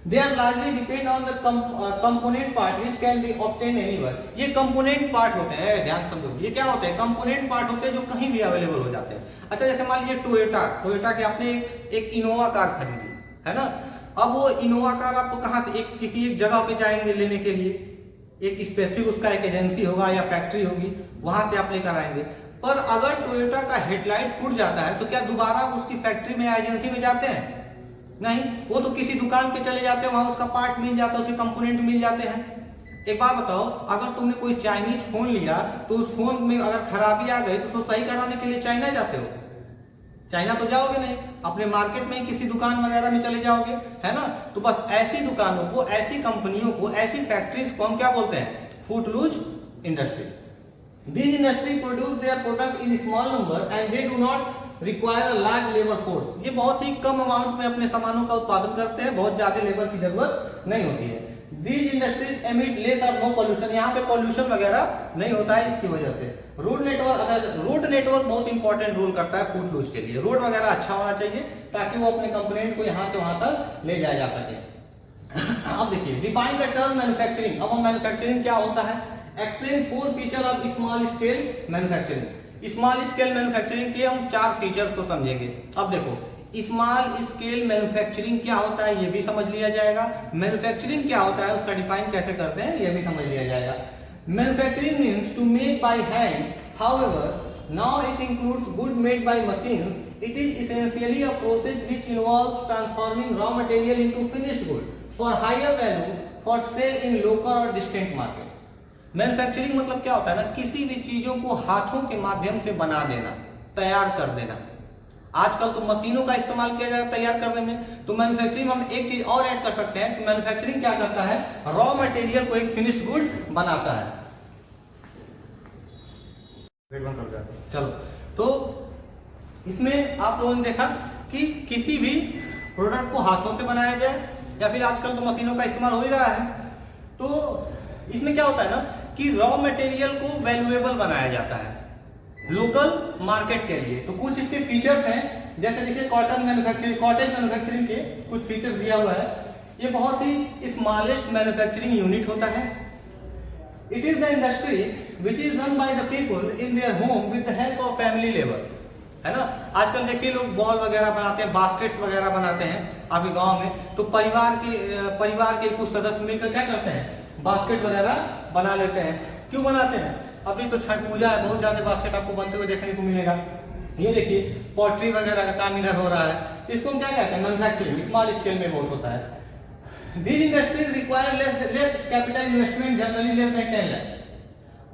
They are largely depend on the component part which can be obtained anywhere. ये component part होते हैं, ध्यान समझो, ये क्या होते हैं, component part होते हैं जो कहीं भी अवेलेबल हो जाते हैं। अच्छा, जैसे मान लीजिए टोयोटा की आपने एक इनोवा कार खरीदी, है ना। अब वो इनोवा कार आपको कहाँ से, किसी एक जगह पे जाएंगे लेने के लिए, एक स्पेसिफिक उसका एक एजेंसी होगा या फैक्ट्री होगी, वहां से आप लेकर आएंगे। पर अगर टोयोटा का हेडलाइट फूट जाता है तो क्या दोबारा उसकी फैक्ट्री में या एजेंसी में जाते हैं? नहीं, वो तो किसी दुकान पे चले जाते हैं, वहां उसका पार्ट मिल जाता है, उसके कंपोनेंट मिल जाते हैं। एक बात बताओ, अगर तुमने कोई चाइनीज फोन लिया तो उस फोन में अगर खराबी आ गई तो उसको सही कराने के लिए चाइना जाते हो? चाइना तो जाओगे नहीं, अपने मार्केट में किसी दुकान वगैरह में चले जाओगे, है ना। तो बस ऐसी दुकानों को, ऐसी कंपनियों को, ऐसी फैक्ट्रीज को हम क्या बोलते हैं, फूटलूज industry. These industry produce their product in small number and they do not require a large labor force. ये बहुत ही कम अमाउंट में अपने सामानों का उत्पादन करते हैं, बहुत ज्यादा लेबर की जरूरत नहीं होती है। These industries emit less or no pollution. यहाँ पे पॉल्यूशन वगैरह नहीं होता है इसकी वजह से। रोड नेटवर्क बहुत इंपॉर्टेंट रोल करता है फूटलूज के लिए। रोड वगैरह अच्छा होना चाहिए ताकि वो अपने कंपोनेंट को यहाँ से वहां तक ले जाया जा सके। अब देखिए, डिफाइन द टर्म मैन्युफैक्चरिंग। अब हम मैन्युफैक्चरिंग क्या होता है, explain 4 feature of small scale manufacturing. Small scale manufacturing के हम 4 फीचर्स को समझेंगे। अब देखो, स्मॉल स्केल मैन्युफैक्चरिंग क्या होता है ये भी समझ लिया जाएगा, मैन्युफैक्चरिंग क्या होता है उसका डिफाइन कैसे करते हैं ये भी समझ लिया जाएगा। Manufacturing means to make by hand, however now it includes good made by machines. It is essentially a process which involves transforming raw material into finished good for higher value for sale in local और डिस्टेंट मार्केट। मैन्युफैक्चरिंग मतलब क्या होता है ना, किसी भी चीजों को हाथों के माध्यम से बना देना, तैयार कर देना। आजकल तो मशीनों का इस्तेमाल किया जाता है तैयार करने में, तो मैन्युफैक्चरिंग में हम एक चीज और ऐड कर सकते हैं कि मैन्युफैक्चरिंग क्या करता है, रॉ मटेरियल को एक फिनिश्ड गुड बनाता है। चलो, तो इसमें आप लोगों ने देखा कि किसी भी प्रोडक्ट को हाथों से बनाया जाए या फिर आजकल तो मशीनों का इस्तेमाल हो ही रहा है। तो इसमें क्या होता है ना कि रॉ मटेरियल को वैल्यूएबल बनाया जाता है लोकल मार्केट के लिए। तो कुछ इसके फीचर्स हैं, जैसे देखिए कॉटेज मैन्युफैक्चरिंग के कुछ फीचर्स दिया हुआ है। ये बहुत ही स्मॉलेस्ट मैन्युफैक्चरिंग यूनिट होता है। It is the industry which is run by the people in their home with the help of family labour, है ना। आजकल देखिए लोग बॉल वगैरह बनाते हैं, बास्केट्स वगैरह बनाते हैं आपके गांव में, तो परिवार के कुछ सदस्य मिलकर क्या करते हैं, बास्केट वगैरह बना लेते हैं। क्यों बनाते हैं, अभी तो छठ पूजा है, बहुत ज्यादा बास्केट आपको बनते हुए देखने को मिलेगा। ये देखिए पॉटरी वगैरह का काम इधर हो रहा है, इसको हम क्या कहते हैं, मैन्युफैक्चरिंग। स्मॉल स्केल में बहुत होता है। These industries require less capital investment, generally less than 10 lakh.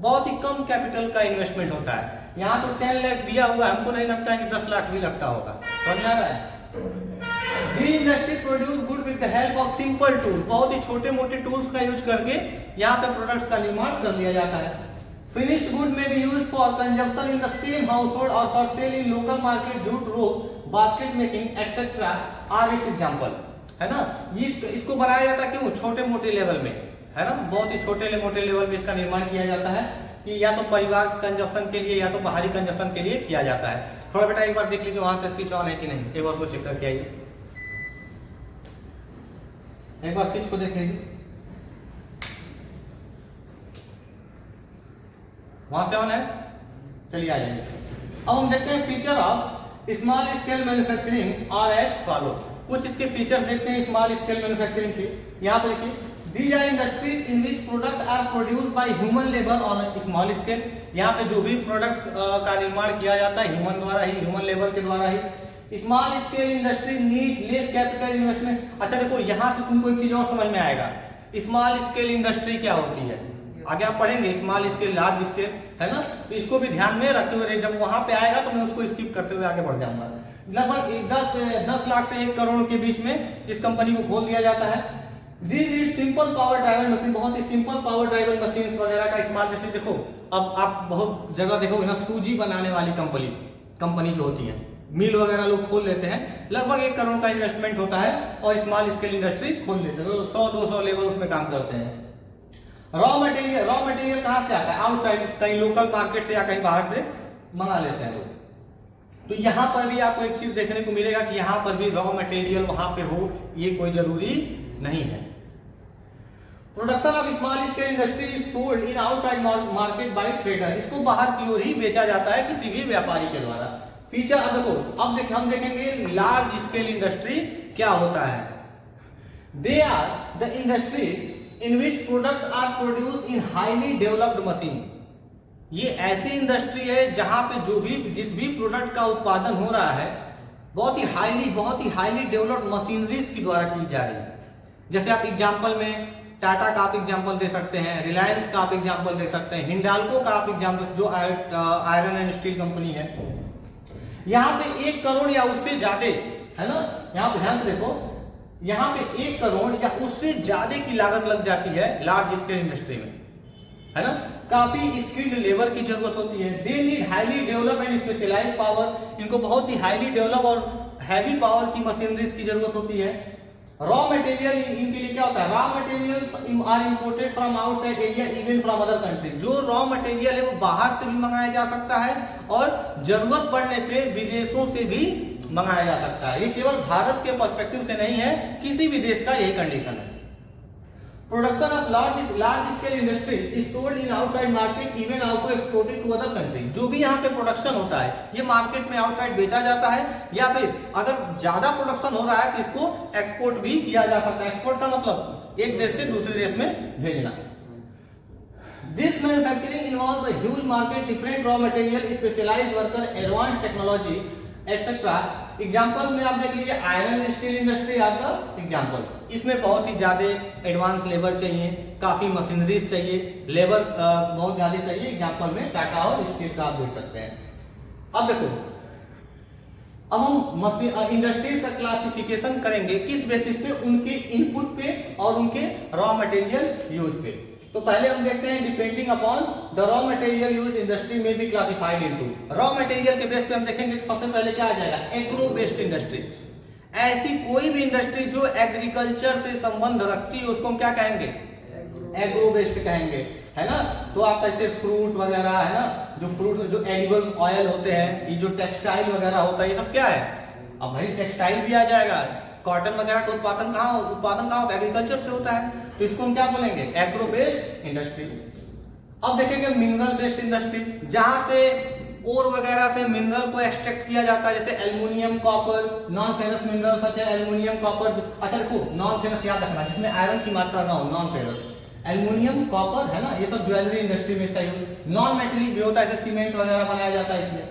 बहुत ही कम कैपिटल का इन्वेस्टमेंट होता है। यहाँ तो 10 लाख दिया हुआ है, हमको नहीं लगता है कि 10 लाख भी लगता होगा। समझ आ रहा है। These industries produce good with the help of simple tools। बहुत ही छोटे मोटे टूल्स का यूज करके यहाँ पे प्रोडक्ट्स का निर्माण कर लिया जाता है। Finished good may be used for consumption in the same household or for sale in local market, jute rope, basket making, etc. are its example, है ना। इसको बनाया जाता है क्यों, छोटे मोटे लेवल में, है ना, बहुत ही छोटे मोटे लेवल में इसका निर्माण किया जाता है कि या तो परिवार कंजप्शन के लिए या तो बाहरी कंजप्शन के लिए किया जाता है। थोड़ा बेटा एक बार देख लीजिए वहां से स्विच ऑन है कि नहीं, एक बार उसको चेक करके आइए, एक बार स्विच को देख लीजिए, वहां से ऑन है, चलिए आ जाइए। अब हम देखते हैं feature of small scale manufacturing are as follow. कुछ इसके फीचर्स देखते हैं स्मॉल स्केल मैन्युफैक्चरिंग के। यहाँ पे देखिए, These are industries in which products are produced by human labor on a small scale. यहाँ पे जो भी प्रोडक्ट्स का निर्माण किया जाता है ह्यूमन द्वारा ही, ह्यूमन लेबर के द्वारा ही। Small scale industry need less capital investment. अच्छा देखो यहाँ से तुमको एक चीज और समझ में आएगा, स्मॉल स्केल इंडस्ट्री क्या होती है, आगे आप पढ़ेंगे स्मॉल स्केल लार्ज स्केल, है ना। तो इसको भी ध्यान में रखते हुए जब वहां पे आएगा तो मैं उसको स्किप करते हुए आगे बढ़ जाऊंगा। लगभग 10 लाख से 1 करोड़ के बीच में इस कंपनी को खोल दिया जाता है। These is simple power driver machine, बहुत ही सिंपल पावर ड्राइवर मशीन वगैरह का इस्तेमाल, जैसे देखो अब आप बहुत जगह देखोगे ना सूजी बनाने वाली कंपनी जो होती है, मिल वगैरह लोग खोल लेते हैं, लगभग 1 करोड़ का इन्वेस्टमेंट होता है और स्मॉल स्केल इंडस्ट्री खोल लेते हैं, तो 100-200 लेबर उसमें काम करते हैं। रॉ मटेरियल कहाँ से आता है, आउटसाइड, कहीं लोकल मार्केट से या कहीं बाहर से मंगा लेते हैं लोग। तो यहाँ पर भी आपको एक चीज देखने को मिलेगा कि यहाँ पर भी रॉ मटेरियल वहां पे हो ये कोई जरूरी नहीं है। Production of small scale industry is sold in outside market by trader, इसको बाहर की ओर ही बेचा जाता है किसी भी व्यापारी के द्वारा। फीचर अब देखो, हम देखेंगे लार्ज स्केल इंडस्ट्री क्या होता है। They are the industry in which product are produce in highly developed machine, ये ऐसी इंडस्ट्री है जहां पे जिस भी प्रोडक्ट का उत्पादन हो रहा है बहुत ही हाईली डेवलप्ड मशीनरीज के द्वारा की जा रही है। जैसे आप एग्जांपल में टाटा का आप एग्जांपल दे सकते हैं, रिलायंस का आप एग्जांपल दे सकते हैं, हिंडाल्को का आप एग्जांपल, जो आयरन एंड स्टील कंपनी है। यहाँ पे 1 करोड़ या उससे ज्यादा, है ना, यहाँ पे ध्यान से देखो, यहाँ पे 1 करोड़ या उससे ज्यादा की लागत लग जाती है लार्ज स्केल इंडस्ट्री में, है ना। काफी स्किल्ड लेबर की जरूरत होती है। They need highly develop and specialized power, इनको बहुत ही हाईली डेवलप और हैवी पावर की मशीनरीज की जरूरत होती है। रॉ मटेरियल इनके लिए क्या होता है, raw materials are imported from outside area even from other country, जो रॉ मटेरियल है वो बाहर से भी मंगाया जा सकता है और जरूरत पड़ने पे विदेशों से भी मंगाया जा सकता है। ये केवल भारत के पर्सपेक्टिव से नहीं है, किसी भी देश का यही कंडीशन है। Production of large scale industry is sold in outside market even also exported to other country, जो भी यहाँ पे प्रोडक्शन होता है ये मार्केट में आउटसाइड बेचा जाता है, या फिर अगर ज्यादा प्रोडक्शन हो रहा है तो इसको एक्सपोर्ट भी किया जा सकता है। एक्सपोर्ट का मतलब एक देश से दूसरे देश में भेजना। This manufacturing involves a huge market, different raw material, specialized worker, advance technology etcetera. Example में आप देख लीजिए आयरन एंड स्टील इंडस्ट्री आपका एग्जांपल, इसमें बहुत ही ज्यादा एडवांस लेबर चाहिए, काफी मशीनरीज चाहिए, लेबर बहुत ज्यादा चाहिए। एग्जांपल में टाटा और स्टील का आप देख सकते हैं। अब देखो, अब हम इंडस्ट्रीज का क्लासिफिकेशन करेंगे किस बेसिस पे, उनके इनपुट पे और उनके रॉ मटेरियल यूज पे। तो पहले हम देखते हैं depending upon the raw material use industry में be classified into. Raw material के बेस पे हम देखेंगे सबसे पहले क्या आ जाएगा, एग्रो बेस्ड इंडस्ट्री। ऐसी कोई भी इंडस्ट्री जो एग्रीकल्चर से संबंध रखती है उसको हम क्या कहेंगे, एग्रो बेस्ड कहेंगे, है ना। तो आप ऐसे फ्रूट वगैरह, है ना, जो फ्रूट जो एडिबल ऑयल होते हैं, ये जो टेक्सटाइल वगैरह होता है, ये सब क्या है। अब भाई टेक्सटाइल भी आ जाएगा, कॉटन वगैरह का उत्पादन कहाँ होता है, एग्रीकल्चर से होता है, तो इसको हम क्या बोलेंगे, एग्रो बेस्ड इंडस्ट्री। अब देखेंगे मिनरल बेस्ड इंडस्ट्री, जहां से ओर वगैरह से मिनरल को एक्सट्रैक्ट किया जाता है, जैसे aluminium, copper, non ferrous mineral such है एल्युमिनियम, कॉपर। अच्छा देखो, नॉन फेरस याद रखना, जिसमें आयरन की मात्रा ना हो, नॉन फेरस, एल्युमिनियम, कॉपर, है ना, ये सब ज्वेलरी इंडस्ट्री में इसका यूज। नॉन मेटेलिक भी होता है, जैसे सीमेंट वगैरह बनाया जाता है इसमें।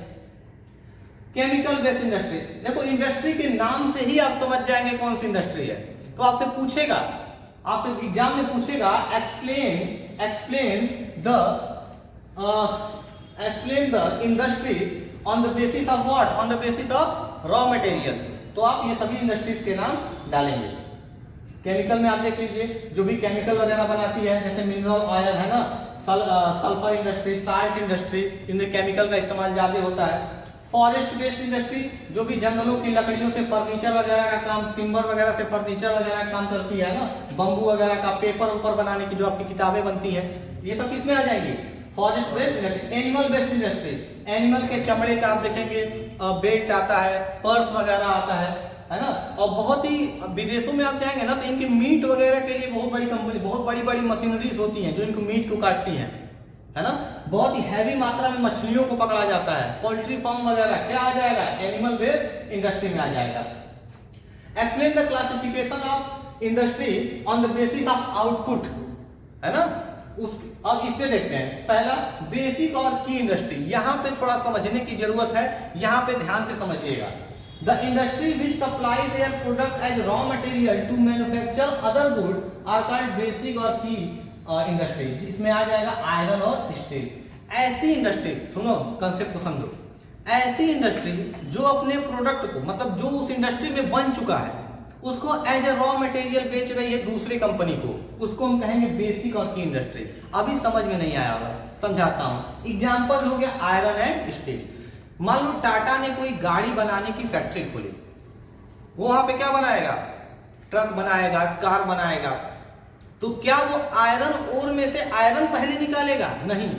केमिकल बेस्ड इंडस्ट्री, देखो इंडस्ट्री के नाम से ही आप समझ जाएंगे कौन सी इंडस्ट्री है। तो आपसे पूछेगा, आपसे एग्जाम में पूछेगा explain the industry on the basis of what, on the basis of raw material, तो आप ये सभी इंडस्ट्रीज के नाम डालेंगे। केमिकल में आप देख लीजिए, जो भी केमिकल वगैरह बनाती है, जैसे मिनरल ऑयल, है ना, सल्फर इंडस्ट्री, साल्ट इंडस्ट्री, इनमें केमिकल का इस्तेमाल ज्यादा होता है। फॉरेस्ट बेस्ड इंडस्ट्री, जो भी जंगलों की लकड़ियों से फर्नीचर वगैरह का काम, टिम्बर वगैरह से फर्नीचर वगैरह का काम करती है ना, बम्बू वगैरह का, पेपर ऊपर बनाने की जो आपकी किताबें बनती हैं, ये सब किसमें आ जाएंगी, forest based industry. Animal based industry, animal के चमड़े का आप देखेंगे बेल्ट आता है, पर्स वगैरह आता है ना। और बहुत ही विदेशों में आप जाएंगे ना तो इनके मीट वगैरह के लिए बहुत बड़ी कंपनी, बहुत बड़ी बड़ी मशीनरीज होती हैं जो इनको मीट को काटती हैं, है ना। बहुत ही हैवी मात्रा में मछलियों को पकड़ा जाता है, पोल्ट्री फार्म वगैरह क्या आ जाएगा, एनिमल बेस्ड इंडस्ट्री में आ जाएगा। Explain the classification of industry on the basis of output, है ना। उस अब इस पे देखते हैं, पहला बेसिक और की इंडस्ट्री। यहां पे थोड़ा समझने की जरूरत है, यहां पे ध्यान से समझिएगा। The industry which supply their product as raw material to manufacture other good are called basic और की इंडस्ट्री, जिसमें आ जाएगा आयरन और स्टील। ऐसी इंडस्ट्री, सुनो कंसेप्ट को समझो, ऐसी इंडस्ट्री जो अपने प्रोडक्ट को, मतलब जो उस इंडस्ट्री में बन चुका है उसको एज ए रॉ मटेरियल बेच रही है दूसरी कंपनी को, उसको हम कहेंगे बेसिक और की इंडस्ट्री। अभी समझ में नहीं आया होगा, समझाता हूं। एग्जांपल हो गया आयरन एंड स्टील। मान लो टाटा ने कोई गाड़ी बनाने की फैक्ट्री खोली, वो वहां पे क्या बनाएगा, ट्रक बनाएगा, कार बनाएगा। तो क्या वो आयरन ओर में से आयरन पहले निकालेगा? नहीं,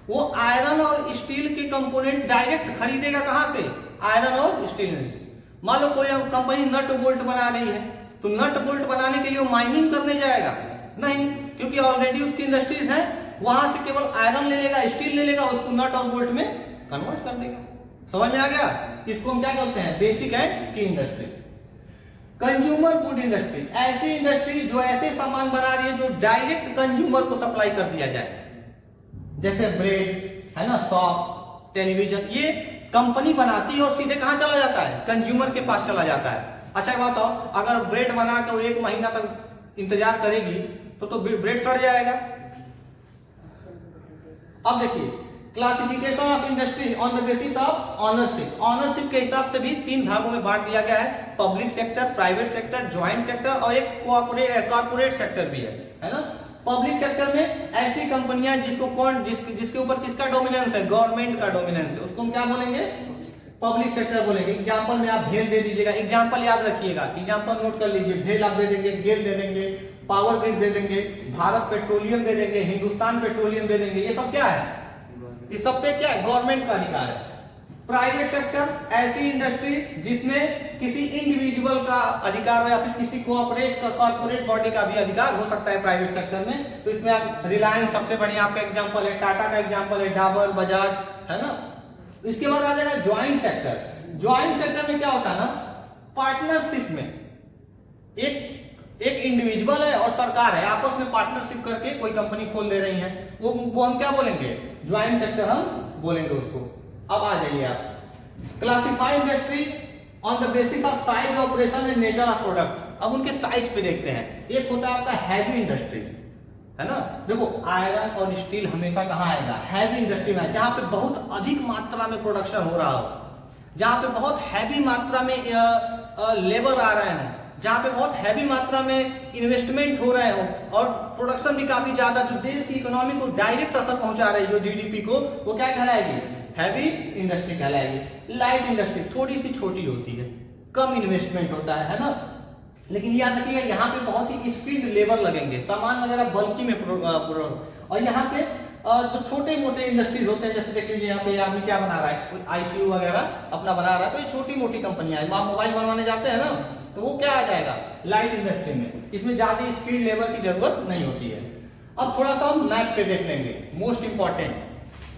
वो आयरन और स्टील के कंपोनेंट डायरेक्ट खरीदेगा। कहां से? आयरन और स्टील में से। मान लो कोई कंपनी नट बोल्ट बना रही है, तो नट बोल्ट बनाने के लिए वो माइनिंग करने जाएगा? नहीं, क्योंकि ऑलरेडी उसकी इंडस्ट्रीज है, वहां से केवल आयरन ले लेगा, स्टील ले लेगा, उसको नट और बोल्ट में कन्वर्ट कर देगा। समझ में आ गया? इसको हम क्या कहते हैं? बेसिक एंड की इंडस्ट्री। कंज्यूमर गुड इंडस्ट्री, ऐसी इंडस्ट्री जो ऐसे सामान बना रही है जो डायरेक्ट कंज्यूमर को सप्लाई कर दिया जाए, जैसे ब्रेड है ना, सॉप, टेलीविजन, ये कंपनी बनाती है और सीधे कहां चला जाता है? कंज्यूमर के पास चला जाता है। अच्छा बात हो, अगर ब्रेड बना के 1 महीना तक इंतजार करेगी तो ब्रेड सड़ जाएगा। अब देखिए, classification of industry on the basis of ownership. Ownership के हिसाब से भी 3 भागों में बांट दिया गया है, public sector, private sector, joint sector और एक कॉर्पोरेट सेक्टर भी है ना। पब्लिक सेक्टर में ऐसी कंपनियां जिसके ऊपर किसका डोमिनेंस है? गवर्नमेंट का डोमिनेंस है, उसको हम क्या बोलेंगे? पब्लिक सेक्टर बोलेंगे। एग्जांपल में आप भेल दे दीजिएगा, एग्जांपल याद रखिएगा, एग्जांपल नोट कर लीजिए। भेल आप दे देंगे, गेल दे देंगे, पावर ग्रिड दे देंगे, भारत पेट्रोलियम दे देंगे, हिंदुस्तान पेट्रोलियम दे देंगे। ये सब क्या है? इस सब पे क्या है? गवर्नमेंट का अधिकार है। प्राइवेट सेक्टर, ऐसी इंडस्ट्री जिसमें किसी इंडिविजुअल का अधिकार हो या फिर किसी कॉर्पोरेट बॉडी का भी अधिकार हो सकता है प्राइवेट सेक्टर में। तो इसमें आप रिलायंस सबसे बढ़िया आपका एग्जांपल है, टाटा का एग्जांपल है, डाबर, बजाज, है ना। इसके बाद आ जाएगा ज्वाइंट सेक्टर। ज्वाइंट सेक्टर में क्या होता है ना, पार्टनरशिप में एक इंडिविजुअल है और सरकार है, आपस में पार्टनरशिप करके कोई कंपनी खोल ले रही है, वो हम क्या बोलेंगे? ज्वाइंट सेक्टर हम बोलेंगे उसको। अब आ जाइए आप, classify industry on the basis of size, operation and nature of product. अब उनके साइज पे देखते हैं। एक होता है आपका हैवी इंडस्ट्रीज, है ना। देखो आयरन और स्टील हमेशा कहां आएगा? हैवी इंडस्ट्री में, जहां पे बहुत अधिक मात्रा में प्रोडक्शन हो रहा हो, जहां पे बहुत हैवी मात्रा में लेबर आ रहे हो, जहां पे बहुत हैवी मात्रा में इन्वेस्टमेंट हो रहे हो और प्रोडक्शन भी काफी ज्यादा, जो देश की इकोनॉमी को डायरेक्ट असर पहुंचा रही है, जीडीपी को, वो क्या कहलाएगी? हैवी इंडस्ट्री कहलाएगी। लाइट इंडस्ट्री थोड़ी सी छोटी होती है, कम इन्वेस्टमेंट होता है ना। लेकिन याद रखिएगा, यहाँ पे बहुत ही स्किल्ड लेबर लगेंगे, सामान वगैरह बल्कि में और यहाँ पे जो छोटे मोटे इंडस्ट्रीज होते हैं, जैसे देख लीजिए यहाँ पे आदमी क्या बना रहा है, कोई आईसीयू वगैरह अपना बना रहा है, तो ये छोटी मोटी कंपनियां हैं। आप मोबाइल बनवाने जाते हैं ना, तो वो क्या आ जाएगा? लाइट इंडस्ट्री में। इसमें ज्यादा स्किल्ड लेबर की जरूरत नहीं होती है। अब थोड़ा सा हम मैप पे देख लेंगे, मोस्ट इंपॉर्टेंट,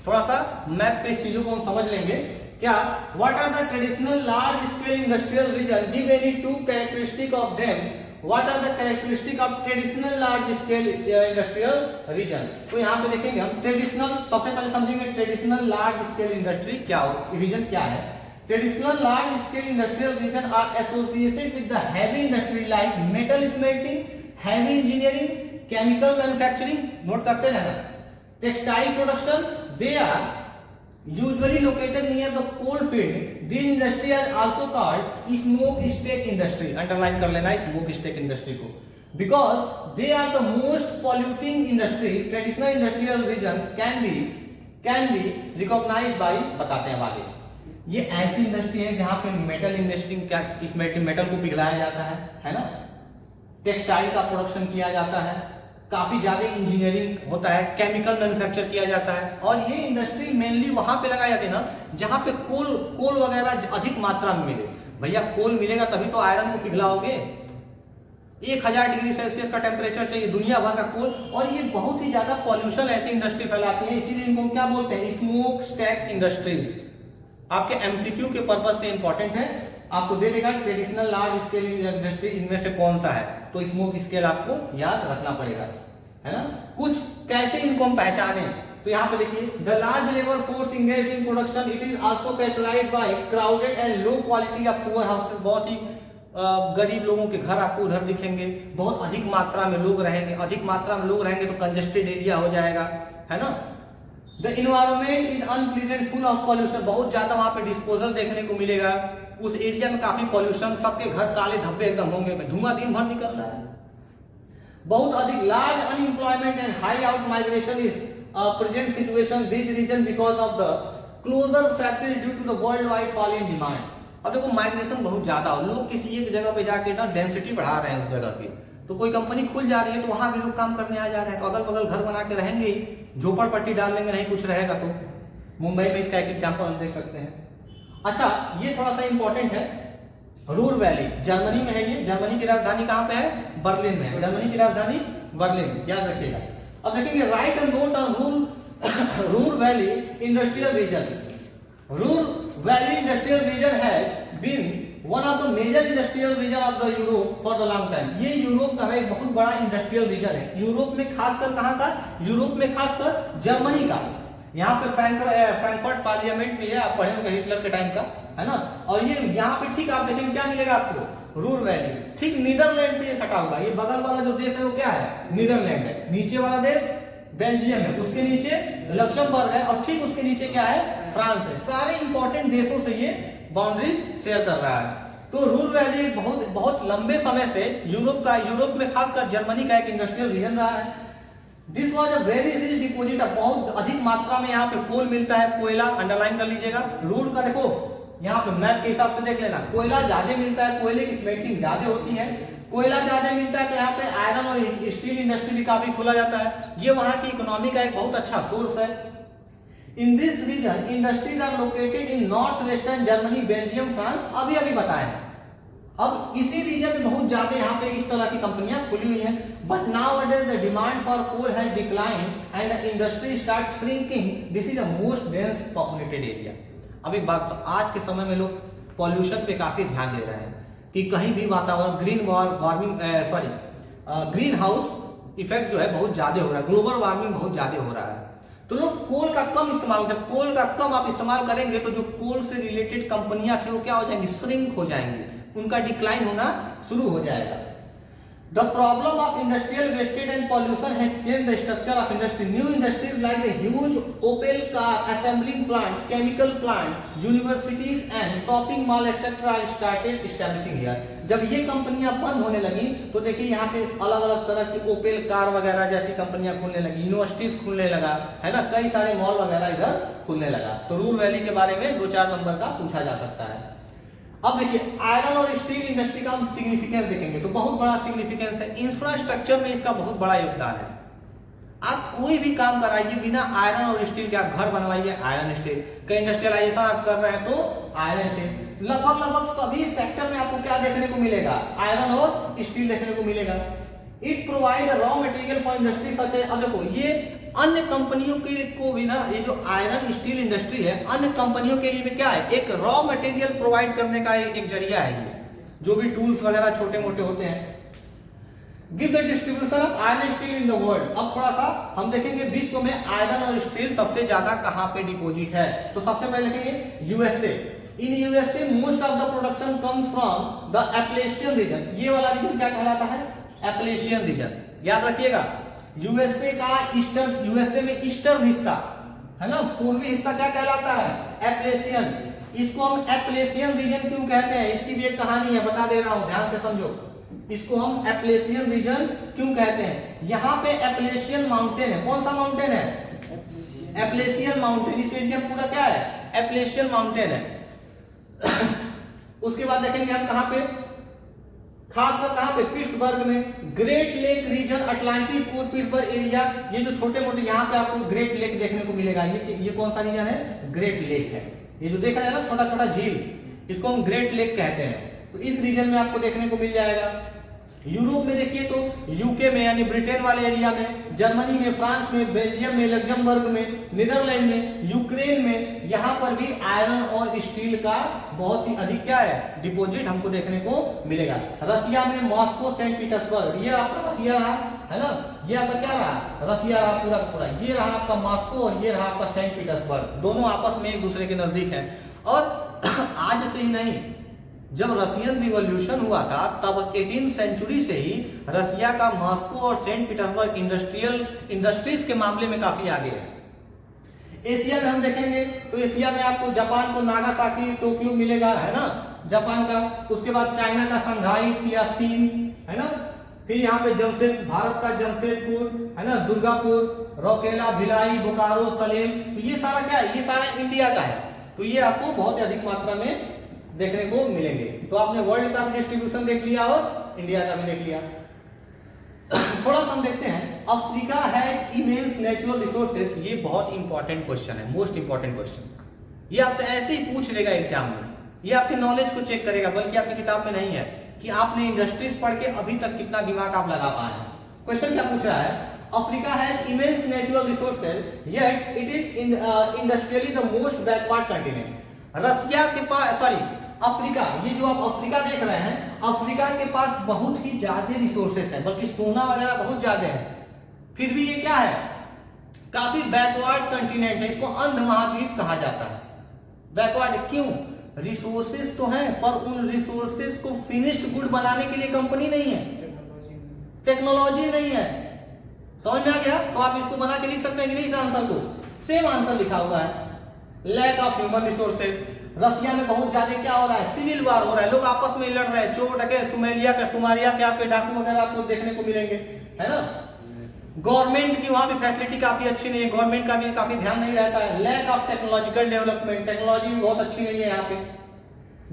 थोड़ा सा मैप पे चीजों को हम समझ लेंगे। क्या? What are the traditional large scale industrial region? Give any 2 characteristic of them. What are the characteristic of traditional large scale industrial region? तो यहाँ पे देखेंगे हम ट्रेडिशनल, सबसे पहले समझेंगे ट्रेडिशनल लार्ज स्केल इंडस्ट्री क्या हो, रीजन क्या है। Traditional large scale industrial region are associated with the heavy industry like metal smelting, heavy engineering, chemical manufacturing, note करते रहना, textile production. They are usually located near the coal field. These industry are also called smokestack industry. Underline कर लेना smokestack industry को, because they are the most polluting industry. Traditional industrial region can be recognized by, बताते हैं आगे। ये ऐसी इंडस्ट्री है जहां पे मेटल इंडस्ट्री, क्या स्मेल्टिंग, मेटल को पिघलाया जाता है ना। टेक्सटाइल का प्रोडक्शन किया जाता है, काफी ज्यादा इंजीनियरिंग होता है, केमिकल मैन्युफैक्चर किया जाता है। और ये इंडस्ट्री मेनली वहां पे लगाई जाती है ना जहां पे कोल वगैरह अधिक मात्रा में मिले। भैया कोल मिलेगा तभी तो आयरन को पिघलाओगे। 1000 डिग्री सेल्सियस का टेम्परेचर चाहिए, दुनिया भर का कोल। और ये बहुत ही ज्यादा पॉल्यूशन ऐसी इंडस्ट्री फैलाती है, इसीलिए इनको क्या बोलते हैं? Smoke stack industries. आपके एमसीक्यू के पर्पज से इंपॉर्टेंट है, आपको दे देगा ट्रेडिशनल लार्ज स्केल इंडस्ट्री इनमें से कौन सा है, तो स्मॉल स्केल आपको याद रखना पड़ेगा, है ना। कुछ कैसे इनको हम पहचाने, तो यहाँ पे देखिए the large labour force engage in production it is also characterized by crowded and low quality of poor houses. बहुत ही गरीब लोगों के घर आपको उधर दिखेंगे, बहुत अधिक मात्रा में लोग रहेंगे, अधिक मात्रा में लोग रहेंगे तो कंजेस्टेड एरिया हो जाएगा, है ना। The environment is unpleasant full of pollution, बहुत ज्यादा वहां पे डिस्पोजल देखने को मिलेगा, उस एरिया में काफी पॉल्यूशन, सबके घर काले धब्बे एकदम होंगे, धुआं दिन भर निकल रहा है। बहुत अधिक large unemployment and high out migration is present situation this region because of the closure factory due to the world wide fall in demand. अब देखो माइग्रेशन बहुत ज्यादा हो, लोग किसी एक जगह पे जाके ना डेंसिटी बढ़ा रहे हैं उस जगह की, तो कोई कंपनी खुल जा रही है तो वहां भी लोग काम करने आ जा रहे हैं, तो अगल बगल घर बना के रहेंगे ही, झोपड़पट्टी डाल लेंगे, नहीं कुछ रहेगा। तो मुंबई में इसका एक एग्जाम्पल हम देख सकते हैं। अच्छा ये थोड़ा सा इंपॉर्टेंट है, रूर वैली जर्मनी में है, ये जर्मनी की राजधानी कहाँ पे है, बर्लिन में है, जर्मनी की राजधानी बर्लिन, याद रखिएगा। अब देखेंगे write and note on Ruhr valley industrial region. Ruhr valley industrial region है been one of the major industrial region of the Europe for the long time. ये यूरोप का एक बहुत बड़ा इंडस्ट्रियल रीजन है, यूरोप में खासकर कहाँ का, यूरोप में खासकर जर्मनी का। यहाँ पे फ्रैंकफर्ट पार्लियामेंट में है, आप पढ़े होंगे हिटलर के टाइम का, है ना। और ये यहाँ पे ठीक आप देखेंगे क्या मिलेगा आपको, रूर वैली, ठीक नीदरलैंड से ये सटा हुआ, ये बगल वाला जो देश है वो क्या है, नीदरलैंड है, नीचे वाला देश बेल्जियम है, उसके नीचे लक्समबर्ग है, और ठीक उसके नीचे क्या है, फ्रांस है। सारे इंपॉर्टेंट देशों से ये बाउंड्री शेयर कर रहा है। तो रूर वैली बहुत बहुत लंबे समय से यूरोप में खासकर जर्मनी का एक इंडस्ट्रियल रीजन रहा है। This was a very rich deposit, बहुत अधिक मात्रा में यहाँ पे कोल मिलता है, कोयला, अंडरलाइन कर लीजिएगा। रूर का देखो यहाँ पे मैप के हिसाब से देख लेना, कोयला ज्यादा मिलता है, कोयले की स्मेल्टिंग ज्यादा होती है, कोयला ज्यादा मिलता है तो यहाँ पे आयरन और स्टील इंडस्ट्री भी काफी खुला जाता है, ये वहां की इकोनॉमी का एक बहुत अच्छा सोर्स है। In this region industries are located in north western Germany, Belgium, France, अभी बताए हैं। अब इसी रीजन में बहुत ज्यादा यहाँ पे इस तरह की कंपनियां खुली हुई हैं, but nowadays the demand for coal has declined and the industry start shrinking, this is the most dense populated area. अब एक बात, तो आज के समय में लोग पॉल्यूशन पे काफी ध्यान दे रहे हैं कि कहीं भी वातावरण ग्रीन हाउस इफेक्ट जो है बहुत ज्यादा हो रहा है, ग्लोबल वार्मिंग बहुत ज्यादा हो रहा है, तो लोग कोल का कम इस्तेमाल, जब कोल का कम आप इस्तेमाल करेंगे तो जो कोल से रिलेटेड कंपनियां थी वो क्या हो जाएंगी, श्रिंक हो जाएंगी, उनका डिक्लाइन होना शुरू हो जाएगा। The problem of industrial wastage and pollution has changed the structure of industry. New industries like the huge Opel car assembling plant, chemical plant, universities and shopping mall etc. started establishing here. जब ये कंपनियां बंद होने लगी तो देखिए यहाँ पे अलग अलग तरह की ओपेल कार वगैरह जैसी कंपनियां खुलने लगी, यूनिवर्सिटीज खुलने लगा, है ना, कई सारे मॉल वगैरह इधर खुलने लगा। तो रूर वैली के बारे में 2-4 नंबर का पूछा जा सकता है। अब देखिए आयरन और स्टील इंडस्ट्री का हम सिग्निफिकेंस देखेंगे तो बहुत बड़ा सिग्निफिकेंस है, इंफ्रास्ट्रक्चर में इसका बहुत बड़ा योगदान है। आप कोई भी काम कराइए बिना आयरन और स्टील के, आप घर बनवाइए आयरन स्टील, कहीं इंडस्ट्रियलाइजेशन आप कर रहे हैं तो आयरन स्टील, लगभग सभी सेक्टर में आपको क्या देखने को मिलेगा, आयरन और स्टील देखने को मिलेगा। It provide raw material for industry such है। अब देखो ये अन्य कंपनियों के को भी ना, ये जो आयरन स्टील इंडस्ट्री है अन्य कंपनियों के लिए भी क्या है, एक रॉ मटेरियल प्रोवाइड करने का एक जरिया है, ये जो भी टूल्स वगैरह छोटे मोटे होते हैं। Give the distribution of iron steel in the world. अब थोड़ा सा हम देखेंगे विश्व में आयरन और स्टील सबसे ज्यादा कहां पे डिपॉजिट है, तो सबसे पहले देखेंगे USA. In USA most of the production comes from the Appalachian region. ये वाला रीजन क्या कहलाता है, एपलेशियन रीजन, याद रखिएगा। यूएसए का ईस्टर्न, यूएसए में ईस्टर्न हिस्सा है ना, पूर्वी हिस्सा क्या कहलाता है, एपलेशियन। इसको हम एपलेशियन रीजन क्यों कहते हैं, इसकी भी एक कहानी है, बता दे रहा हूं, ध्यान से समझो। इसको हम एपलेशियन रीजन क्यों कहते हैं, यहाँ पे एपलेशियन माउंटेन है, कौन सा माउंटेन है, एपलेशियन माउंटेन, इस एरिया पूरा क्या है, एपलेशियन माउंटेन है। उसके बाद देखेंगे हम कहां पे, खासकर कहां पे, पिट्सबर्ग में, great lake region, Atlantic coast Pittsburgh area, ये जो छोटे मोटे यहाँ पे आपको ग्रेट लेक देखने को मिलेगा। ये कौन सा रीजन है, ग्रेट लेक है, ये जो देख रहे हैं ना छोटा छोटा झील, इसको हम ग्रेट लेक कहते हैं, तो इस रीजन में आपको देखने को मिल जाएगा। यूरोप में देखिए तो यूके में यानी ब्रिटेन वाले एरिया में, जर्मनी में, फ्रांस में, बेल्जियम में, लग्जमबर्ग में, नीदरलैंड में, यूक्रेन में, यहाँ पर भी आयरन और स्टील का बहुत ही अधिक क्या है डिपॉजिट हमको देखने को मिलेगा। रसिया में मॉस्को, सेंट पीटर्सबर्ग, ये आपका रसिया रहा है ना, ये आपका क्या रहा रसिया रहा पूरा का पूरा, ये रहा आपका मॉस्को और ये रहा आपका सेंट पीटर्सबर्ग, दोनों आपस में एक दूसरे के नजदीक हैं। और आज से ही नहीं, जब रशियन रिवॉल्यूशन हुआ था तब 18वीं सेंचुरी से ही रसिया का मॉस्को और सेंट पीटर्सबर्ग इंडस्ट्रीज के मामले में काफी आगे है। एशिया में हम देखेंगे तो एशिया में आपको जापान को नागासाकी, टोक्यो मिलेगा है ना जापान का, उसके बाद चाइना का शंघाई, तियास्तीन है ना, फिर यहाँ पे जमशेद, भारत का जमशेदपुर है ना, दुर्गापुर, रौकेला, भिलाई, बोकारो, सलेम, तो ये सारा क्या है, ये सारा इंडिया का है। तो ये आपको बहुत ही अधिक मात्रा में देखने को मिलेंगे। तो आपने वर्ल्ड का भी डिस्ट्रीब्यूशन देख लिया और इंडिया का भी देख लिया। थोड़ा सा हम देखते हैं, Africa has immense natural resources, ये बहुत इंपॉर्टेंट क्वेश्चन है, मोस्ट इंपॉर्टेंट क्वेश्चन। ये आपसे ऐसे ही पूछ लेगा एग्जाम में, ये आपके नॉलेज को चेक करेगा, बल्कि आपकी किताब में नहीं है कि आपने इंडस्ट्रीज पढ़ के अभी तक कितना दिमाग आप लगा पाए हैं। क्वेश्चन क्या पूछ रहा है, Africa has immense natural resources yet it is industrially the most backward continent. Russia के पास, सॉरी अफ्रीका, ये जो आप अफ्रीका देख रहे हैं, अफ्रीका के पास बहुत ही ज्यादा रिसोर्सेस है, बल्कि सोना वगैरह बहुत ज्यादा है, फिर भी ये क्या है काफी बैकवर्ड कंटिनेंट है, इसको अंध महाद्वीप कहा जाता है। बैकवर्ड क्यों, रिसोर्सेस तो हैं पर उन रिसोर्सेस को फिनिश्ड गुड बनाने के लिए कंपनी नहीं है, टेक्नोलॉजी नहीं है। समझ में आ गया? तो आप इसको बना के लिख सकते हैं कि नहीं इस आंसर को, सेम आंसर लिखा हुआ है, लैक ऑफ ह्यूमन रिसोर्सेज। रसिया में बहुत ज्यादा क्या हो रहा है, सिविल वार हो रहा है, लोग आपस में लड़ रहे हैं, चोर डकैत, सुमारिया के आपके डाकू वगैरह आपको देखने को मिलेंगे है ना। गवर्नमेंट की वहां पे फैसिलिटी काफी अच्छी नहीं है, गवर्नमेंट का भी काफी ध्यान नहीं रहता है। Lack of technological development, technology भी बहुत अच्छी नहीं है यहाँ पे।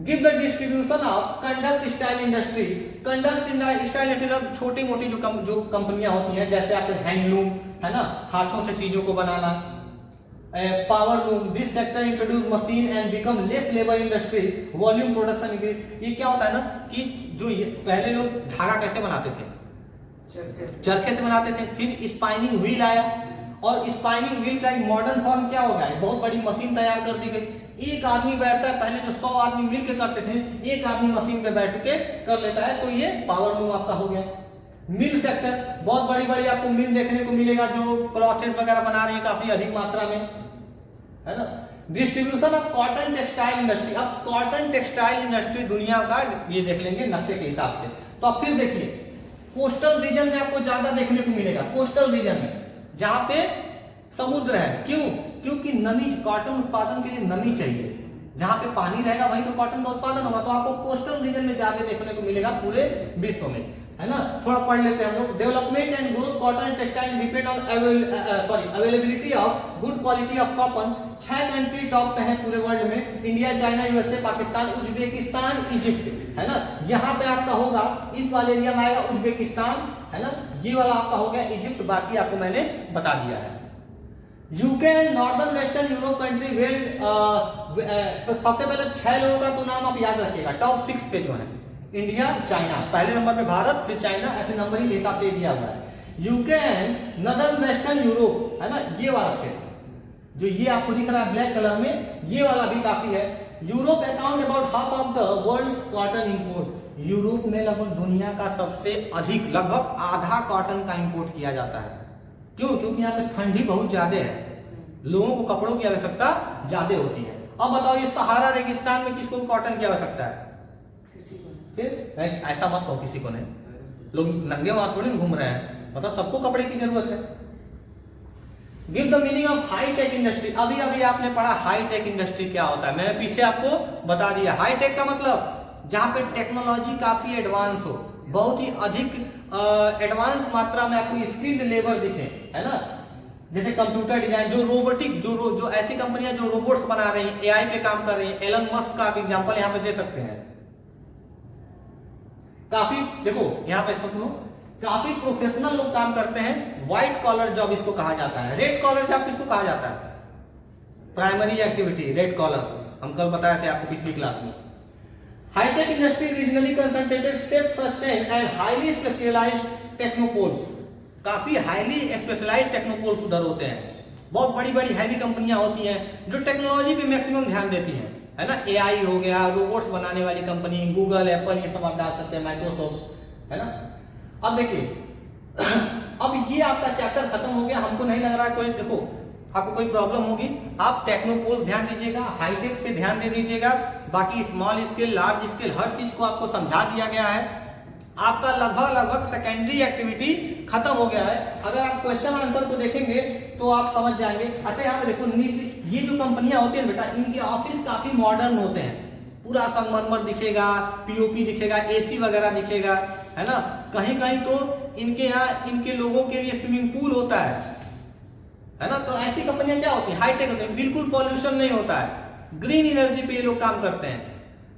Give the distribution of conduct style industry, conduct style industry छोटी मोटी जो कंपनियां होती हैं, जैसे आपके हैंडलूम है ना, हाथों से चीजों को बनाना, power loom, this sector introduce machine and become less labour industry, volume production. ये क्या होता है ना कि जो पहले लोग धागा कैसे बनाते थे, चरखे से बनाते थे, फिर स्पाइनिंग व्हील आया और स्पाइनिंग व्हील का एक मॉडर्न फॉर्म क्या हो गया है, बहुत बड़ी मशीन तैयार कर दी गई। एक आदमी बैठता है, पहले जो 100 आदमी मिलकर करते थे, एक आदमी मशीन पे बैठ के कर लेता है, तो ये पावर लूम आपका हो गया। मिल सेक्टर, बहुत बड़ी बड़ी आपको मिल देखने को मिलेगा जो क्लॉथेस वगैरह बना रही है काफी अधिक मात्रा में है ना। Distribution of cotton textile industry, अब कॉटन टेक्सटाइल इंडस्ट्री दुनिया का ये देख लेंगे नक्शे के हिसाब से। तो अब फिर देखिए कोस्टल रीजन में आपको ज्यादा देखने को मिलेगा, कोस्टल रीजन में जहां पे समुद्र है, क्यों, क्योंकि नमी, कॉटन उत्पादन के लिए नमी चाहिए, जहां पे पानी रहेगा वहीं तो कॉटन का उत्पादन होगा। तो आपको कोस्टल रीजन में ज्यादा देखने को मिलेगा पूरे विश्व में है ना। थोड़ा पढ़ लेते हैं हम लोग। Development and growth cotton and textile depend on availability of good quality of cotton. 6 country top पे हैं पूरे वर्ल्ड में, India, China, USA, Pakistan, Uzbekistan, Egypt है ना। यहाँ पे आपका होगा, इस वाले एरिया में आएगा उज्बेकिस्तान है ना, ये वाला आपका हो गया इजिप्ट, बाकी आपको मैंने बता दिया है। UK and northern western Europe country well, सबसे पहले 6 लोगों का तो नाम आप याद रखिएगा, टॉप 6 पे जो है इंडिया, चाइना, पहले नंबर पे भारत, फिर चाइना, ऐसे नंबरिंग के हिसाब से दिया हुआ है। UK and northern western Europe है ना, ये वाला क्षेत्र जो ये आपको दिख रहा है ब्लैक कलर में, ये वाला भी काफी है। Europe account about half of the world's cotton import, Europe में लगभग दुनिया का सबसे अधिक, लगभग आधा कॉटन का इंपोर्ट किया जाता है। क्यों, क्योंकि यहाँ पे ठंडी बहुत ज्यादा है, लोगों को कपड़ों की आवश्यकता ज्यादा होती है। अब बताओ ये सहारा रेगिस्तान में किसको कॉटन की आवश्यकता है, फिर ऐसा मत हो किसी को नहीं, लोग नंगे वहां थोड़ी घूम रहे हैं, मतलब सबको कपड़े की जरूरत है। Give the meaning of high tech industry, अभी अभी आपने पढ़ा हाई टेक इंडस्ट्री क्या होता है, मैंने पीछे आपको बता दिया। हाई टेक का मतलब जहां पे टेक्नोलॉजी काफी एडवांस हो, बहुत ही अधिक एडवांस मात्रा में आपको स्किल्ड लेबर दिखे है ना, जैसे कंप्यूटर डिजाइन, जो रोबोटिक, जो ऐसी कंपनियां जो रोबोट्स बना रही हैं, एआई पे काम कर रही हैं, एलन मस्क का एग्जांपल यहां पे दे सकते हैं। काफी देखो यहाँ पे सुनो, काफी प्रोफेशनल लोग काम करते हैं, व्हाइट कॉलर जॉब इसको कहा जाता है। रेड कॉलर जॉब किसको कहा जाता है, प्राइमरी एक्टिविटी, रेड कॉलर हम कल बताए थे आपको पिछली क्लास में। High tech industry regionally concentrated self sustain and highly specialised technopoles, काफी हाईली स्पेशलाइज्ड टेक्नोपोल्स उधर होते हैं। बहुत बड़ी बड़ी हैवी कंपनियां होती हैं जो टेक्नोलॉजी पे मैक्सिमम ध्यान देती हैं, है ना। एआई हो गया, रोबोट्स बनाने वाली कंपनी, गूगल, एप्पल, ये सब आप डाल सकते हैं, माइक्रोसॉफ्ट, है ना। अब देखिए अब ये आपका चैप्टर खत्म हो गया। हमको नहीं लग रहा है कोई, देखो आपको कोई प्रॉब्लम होगी, आप टेक्नोपोल्स ध्यान दीजिएगा, हाईटेक पे ध्यान दे दीजिएगा, बाकी स्मॉल स्केल, लार्ज स्केल, हर चीज को आपको समझा दिया गया है। आपका लगभग सेकेंडरी एक्टिविटी खत्म हो गया है। अगर आप क्वेश्चन आंसर को देखेंगे तो आप समझ जाएंगे। अच्छा यहाँ पे देखो नीट, ये जो कंपनियां होती है बेटा, इनके ऑफिस काफी मॉडर्न होते हैं, पूरा संगमरमर दिखेगा, पीओपी दिखेगा, एसी वगैरह दिखेगा, है ना। कहीं कहीं तो इनके यहाँ इनके लोगों के लिए स्विमिंग पूल होता है ना। तो ऐसी कंपनियां क्या होती है, हाईटेक होती है, बिल्कुल पॉल्यूशन नहीं होता है, ग्रीन एनर्जी पे ये लोग काम करते हैं।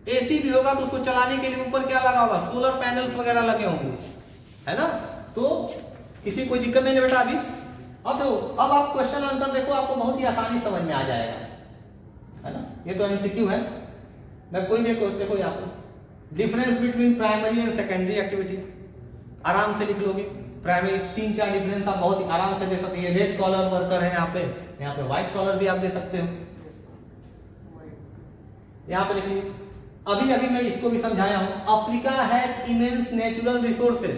एसी भी होगा तो उसको चलाने के लिए ऊपर क्या लगा होगा, सोलर पैनल्स वगैरह लगे होंगे, है ना। तो किसी कोई दिक्कत नहीं है बेटा अभी। अब देखो, अब आप क्वेश्चन आंसर देखो, आपको बहुत ही आसानी समझ में आ जाएगा, है ना। ये तो एमसीक्यू है, मैं कोई भी देखो यहाँ पे difference between primary and secondary activity आराम से लिख लोगे। प्राइमरी 3-4 डिफरेंस आप बहुत आराम से दे सकते हैं। रेड कॉलर वर्कर है यहाँ पे व्हाइट कॉलर भी आप दे सकते हो, यहाँ पे लिखिए। अभी मैं इसको भी समझाया हूं। Africa has immense natural resources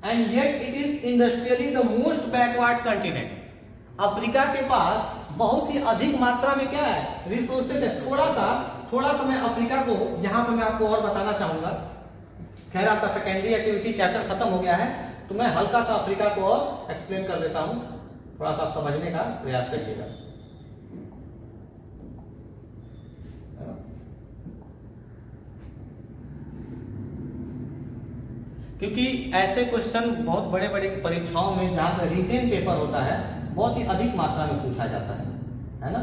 and yet it is industrially the most backward continent. Africa के पास बहुत ही अधिक मात्रा में क्या है, रिसोर्सेज है। थोड़ा सा मैं अफ्रीका को यहाँ पे मैं आपको और बताना चाहूंगा। खैर आपका सेकेंडरी एक्टिविटी चैप्टर खत्म हो गया है, तो मैं हल्का सा अफ्रीका को और एक्सप्लेन कर देता हूं, थोड़ा सा समझने का प्रयास करिएगा। क्योंकि ऐसे क्वेश्चन बहुत बड़े बड़े परीक्षाओं में जहां पर रिटेन पेपर होता है, बहुत ही अधिक मात्रा में पूछा जाता है ना।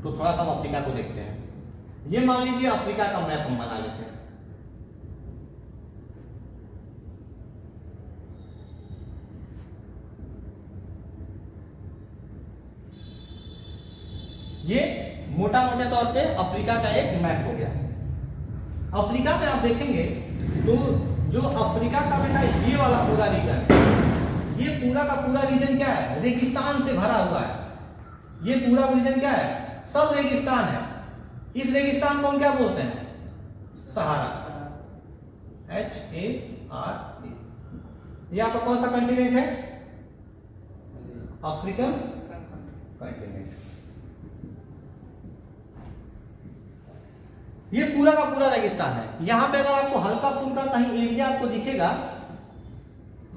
तो थोड़ा सा हम अफ्रीका को देखते हैं। ये मान लीजिए अफ्रीका का मैप हम बना लेते हैं। ये मोटा मोटे तौर पे अफ्रीका का एक मैप हो गया। अफ्रीका में आप देखेंगे तो जो अफ्रीका का बेटा ये वाला पूरा रीजन, ये पूरा का पूरा रीजन क्या है, रेगिस्तान से भरा हुआ है। ये पूरा रीजन क्या है, सब रेगिस्तान है। इस रेगिस्तान को हम क्या बोलते हैं, सहारा, HARA। ये आपका कौन सा कंटिनेंट है, अफ्रीकन कंटिनेंट। ये पूरा का पूरा रेगिस्तान है। यहां पे अगर आपको हल्का फुल्का कहीं एरिया आपको दिखेगा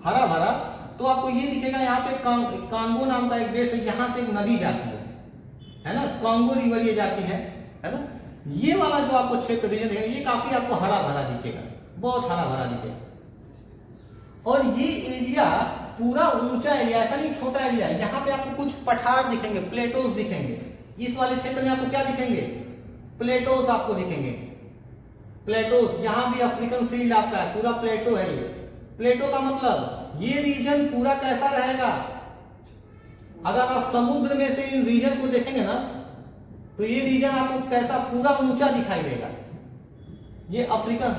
हरा भरा, तो आपको ये दिखेगा यहाँ पे कांगो नाम का एक देश है, यहां से एक नदी जाती है ना, कांगो रिवर ये जाती है ना। ये वाला जो आपको क्षेत्र रीजन है, ये काफी आपको हरा भरा दिखेगा, बहुत हरा भरा दिखेगा। और ये एरिया पूरा ऊंचा एरिया, ऐसा नहीं छोटा एरिया है। यहाँ पे आपको कुछ पठार दिखेंगे, प्लेटोस दिखेंगे। इस वाले क्षेत्र में आपको क्या दिखेंगे, प्लेटोस आपको दिखेंगे। प्लेटोस, यहां भी अफ्रीकन सील्ड आपका है, पूरा प्लेटो है ये। प्लेटो का मतलब ये रीजन पूरा कैसा रहेगा, अगर आप समुद्र में से इन रीजन को देखेंगे ना, तो ये रीजन आपको कैसा पूरा ऊंचा दिखाई देगा। ये अफ्रीकन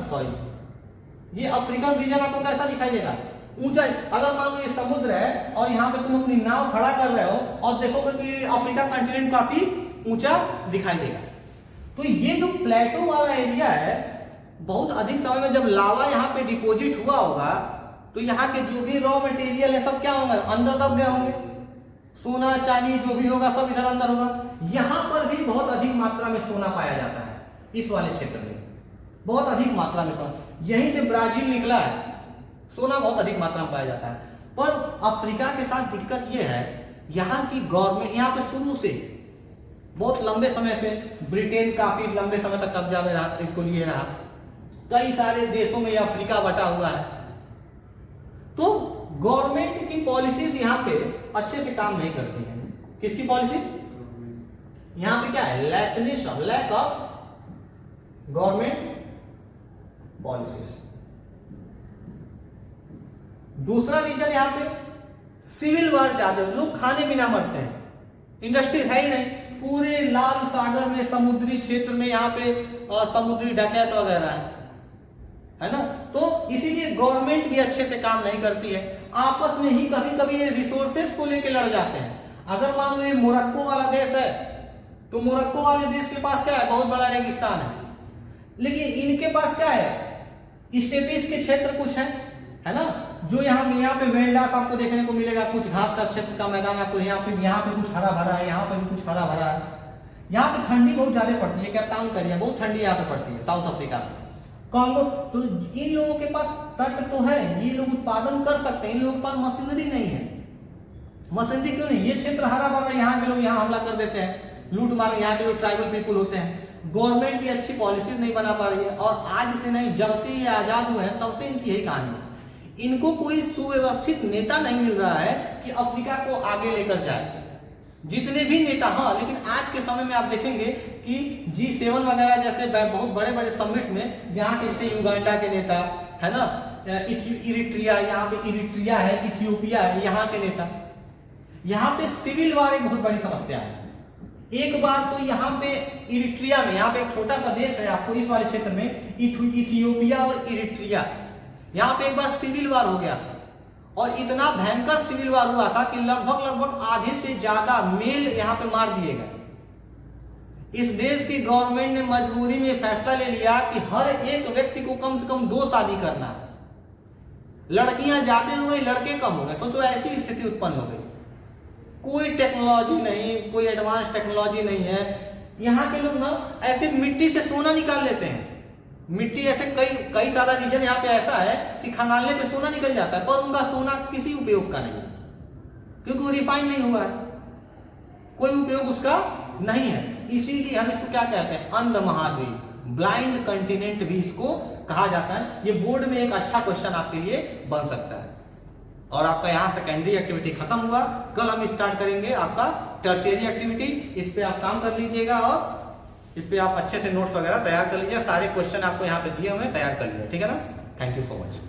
रीजन आपको कैसा दिखाई देगा, ऊंचा। अगर मान लो ये समुद्र है और यहाँ पे तुम अपनी नाव खड़ा कर रहे हो और देखोगे तो ये अफ्रीका कंटिनेंट काफी ऊंचा दिखाई देगा। तो ये जो प्लेटो वाला एरिया है, बहुत अधिक समय में जब लावा यहाँ पे डिपोजिट हुआ होगा, तो यहाँ के जो भी रॉ मटेरियल है सब क्या होंगे, अंदर दब गए होंगे। सोना चांदी जो भी होगा सब इधर अंदर होगा। यहाँ पर भी बहुत अधिक मात्रा में सोना पाया जाता है, इस वाले क्षेत्र में बहुत अधिक मात्रा में सोना। यहीं से ब्राजील निकला है, सोना बहुत अधिक मात्रा में पाया जाता है। पर अफ्रीका के साथ दिक्कत यह है, यहाँ की गवर्नमेंट, यहाँ पे शुरू से बहुत लंबे समय से ब्रिटेन काफी लंबे समय तक कब्जा में रहा, इसको लिए रहा। कई सारे देशों में यह अफ्रीका बटा हुआ है। तो गवर्नमेंट की पॉलिसीज यहाँ पे अच्छे से काम नहीं करती है। किसकी पॉलिसी, यहाँ पे क्या है, लैक ऑफ गवर्नमेंट पॉलिसीज। दूसरा रीजन यहाँ पे सिविल वार ज्यादा, लोग खाने बिना मरते हैं, इंडस्ट्री है ही नहीं। पूरे लाल सागर में, समुद्री क्षेत्र में यहाँ पे समुद्री डकैत वगैरह है, है ना। तो इसीलिए गवर्नमेंट भी अच्छे से काम नहीं करती है, आपस में ही कभी कभी ये रिसोर्सेस को लेके लड़ जाते हैं। अगर मान लो ये मोरक्को वाला देश है, तो मोरक्को वाले देश के पास क्या है, बहुत बड़ा रेगिस्तान है, लेकिन इनके पास क्या है, स्टेपिस के क्षेत्र कुछ है ना, जो यहाँ पे वेल्डास आपको देखने को मिलेगा, कुछ घास का क्षेत्र का मैदान आपको यहाँ पे कुछ हरा भरा है, यहाँ पे भी कुछ हरा भरा है। यहाँ पे ठंडी बहुत ज्यादा पड़ती है, कैप टाउन का एरिया बहुत ठंडी यहाँ पे पड़ती है, साउथ अफ्रीका में, कांगो। तो इन लोगों के पास तट तो है, ये लोग उत्पादन कर सकते हैं, इन लोगों के पास मशीनरी नहीं है। मशीनरी क्यों नहीं, ये क्षेत्र हरा भरा, यहाँ के लोग यहाँ हमला कर देते हैं, लूट मार, यहाँ के जो ट्राइबल पीपुल होते हैं। गवर्नमेंट भी अच्छी पॉलिसीज नहीं बना पा रही है, और आज से नहीं, जब से ये आजाद हुए हैं तब से इनकी यही कहानी है। इनको कोई सुव्यवस्थित नेता नहीं मिल रहा है कि अफ्रीका को आगे लेकर जाए। जितने भी नेता, हाँ, लेकिन आज के समय में आप देखेंगे कि G7 वगैरह जैसे बहुत बड़े बड़े समिट में, यहाँ के जैसे युगांडा के नेता है ना, इरिट्रिया, यहाँ पे इरिट्रिया है, इथियोपिया है, यहाँ के नेता, यहाँ पे सिविल वार एक बहुत बड़ी समस्या है। एक बार तो यहाँ पे इरिट्रिया में, यहाँ पे एक छोटा सा देश है आपको इस वाले क्षेत्र में, इथियोपिया और इरिट्रिया, यहाँ पे एक बार सिविल वार हो गया था, और इतना भयंकर सिविल वार हुआ था कि लगभग आधे से ज्यादा मेल यहाँ पे मार दिए गए। इस देश की गवर्नमेंट ने मजबूरी में फैसला ले लिया कि हर एक व्यक्ति को कम से कम 2 शादी करना है। लड़कियां ज्यादा हो गई, लड़के कम हो गए, सोचो ऐसी स्थिति उत्पन्न हो गई। कोई टेक्नोलॉजी नहीं, कोई एडवांस टेक्नोलॉजी नहीं है। यहाँ के लोग ना ऐसे मिट्टी से सोना निकाल लेते हैं, मिट्टी ऐसे कई सारा रीजन यहाँ पे ऐसा है कि खंगालने पे सोना निकल जाता है, पर उनका सोना किसी उपयोग का नहीं है, क्योंकि वो रिफाइन नहीं हुआ है, कोई उपयोग उसका नहीं है। इसीलिए हम इसको क्या कहते हैं, अंध महाद्वीप, ब्लाइंड कंटिनेंट भी इसको कहा जाता है। ये बोर्ड में एक अच्छा क्वेश्चन आपके लिए बन सकता है। और आपका यहाँ सेकेंडरी एक्टिविटी खत्म हुआ, कल हम स्टार्ट करेंगे आपका टर्शियरी एक्टिविटी। इस पे आप काम कर लीजिएगा, और इस पे आप अच्छे से नोट्स वगैरह तैयार कर लीजिए। सारे क्वेश्चन आपको यहाँ पे दिए हुए हैं, तैयार कर लीजिए, ठीक है ना। Thank you so much.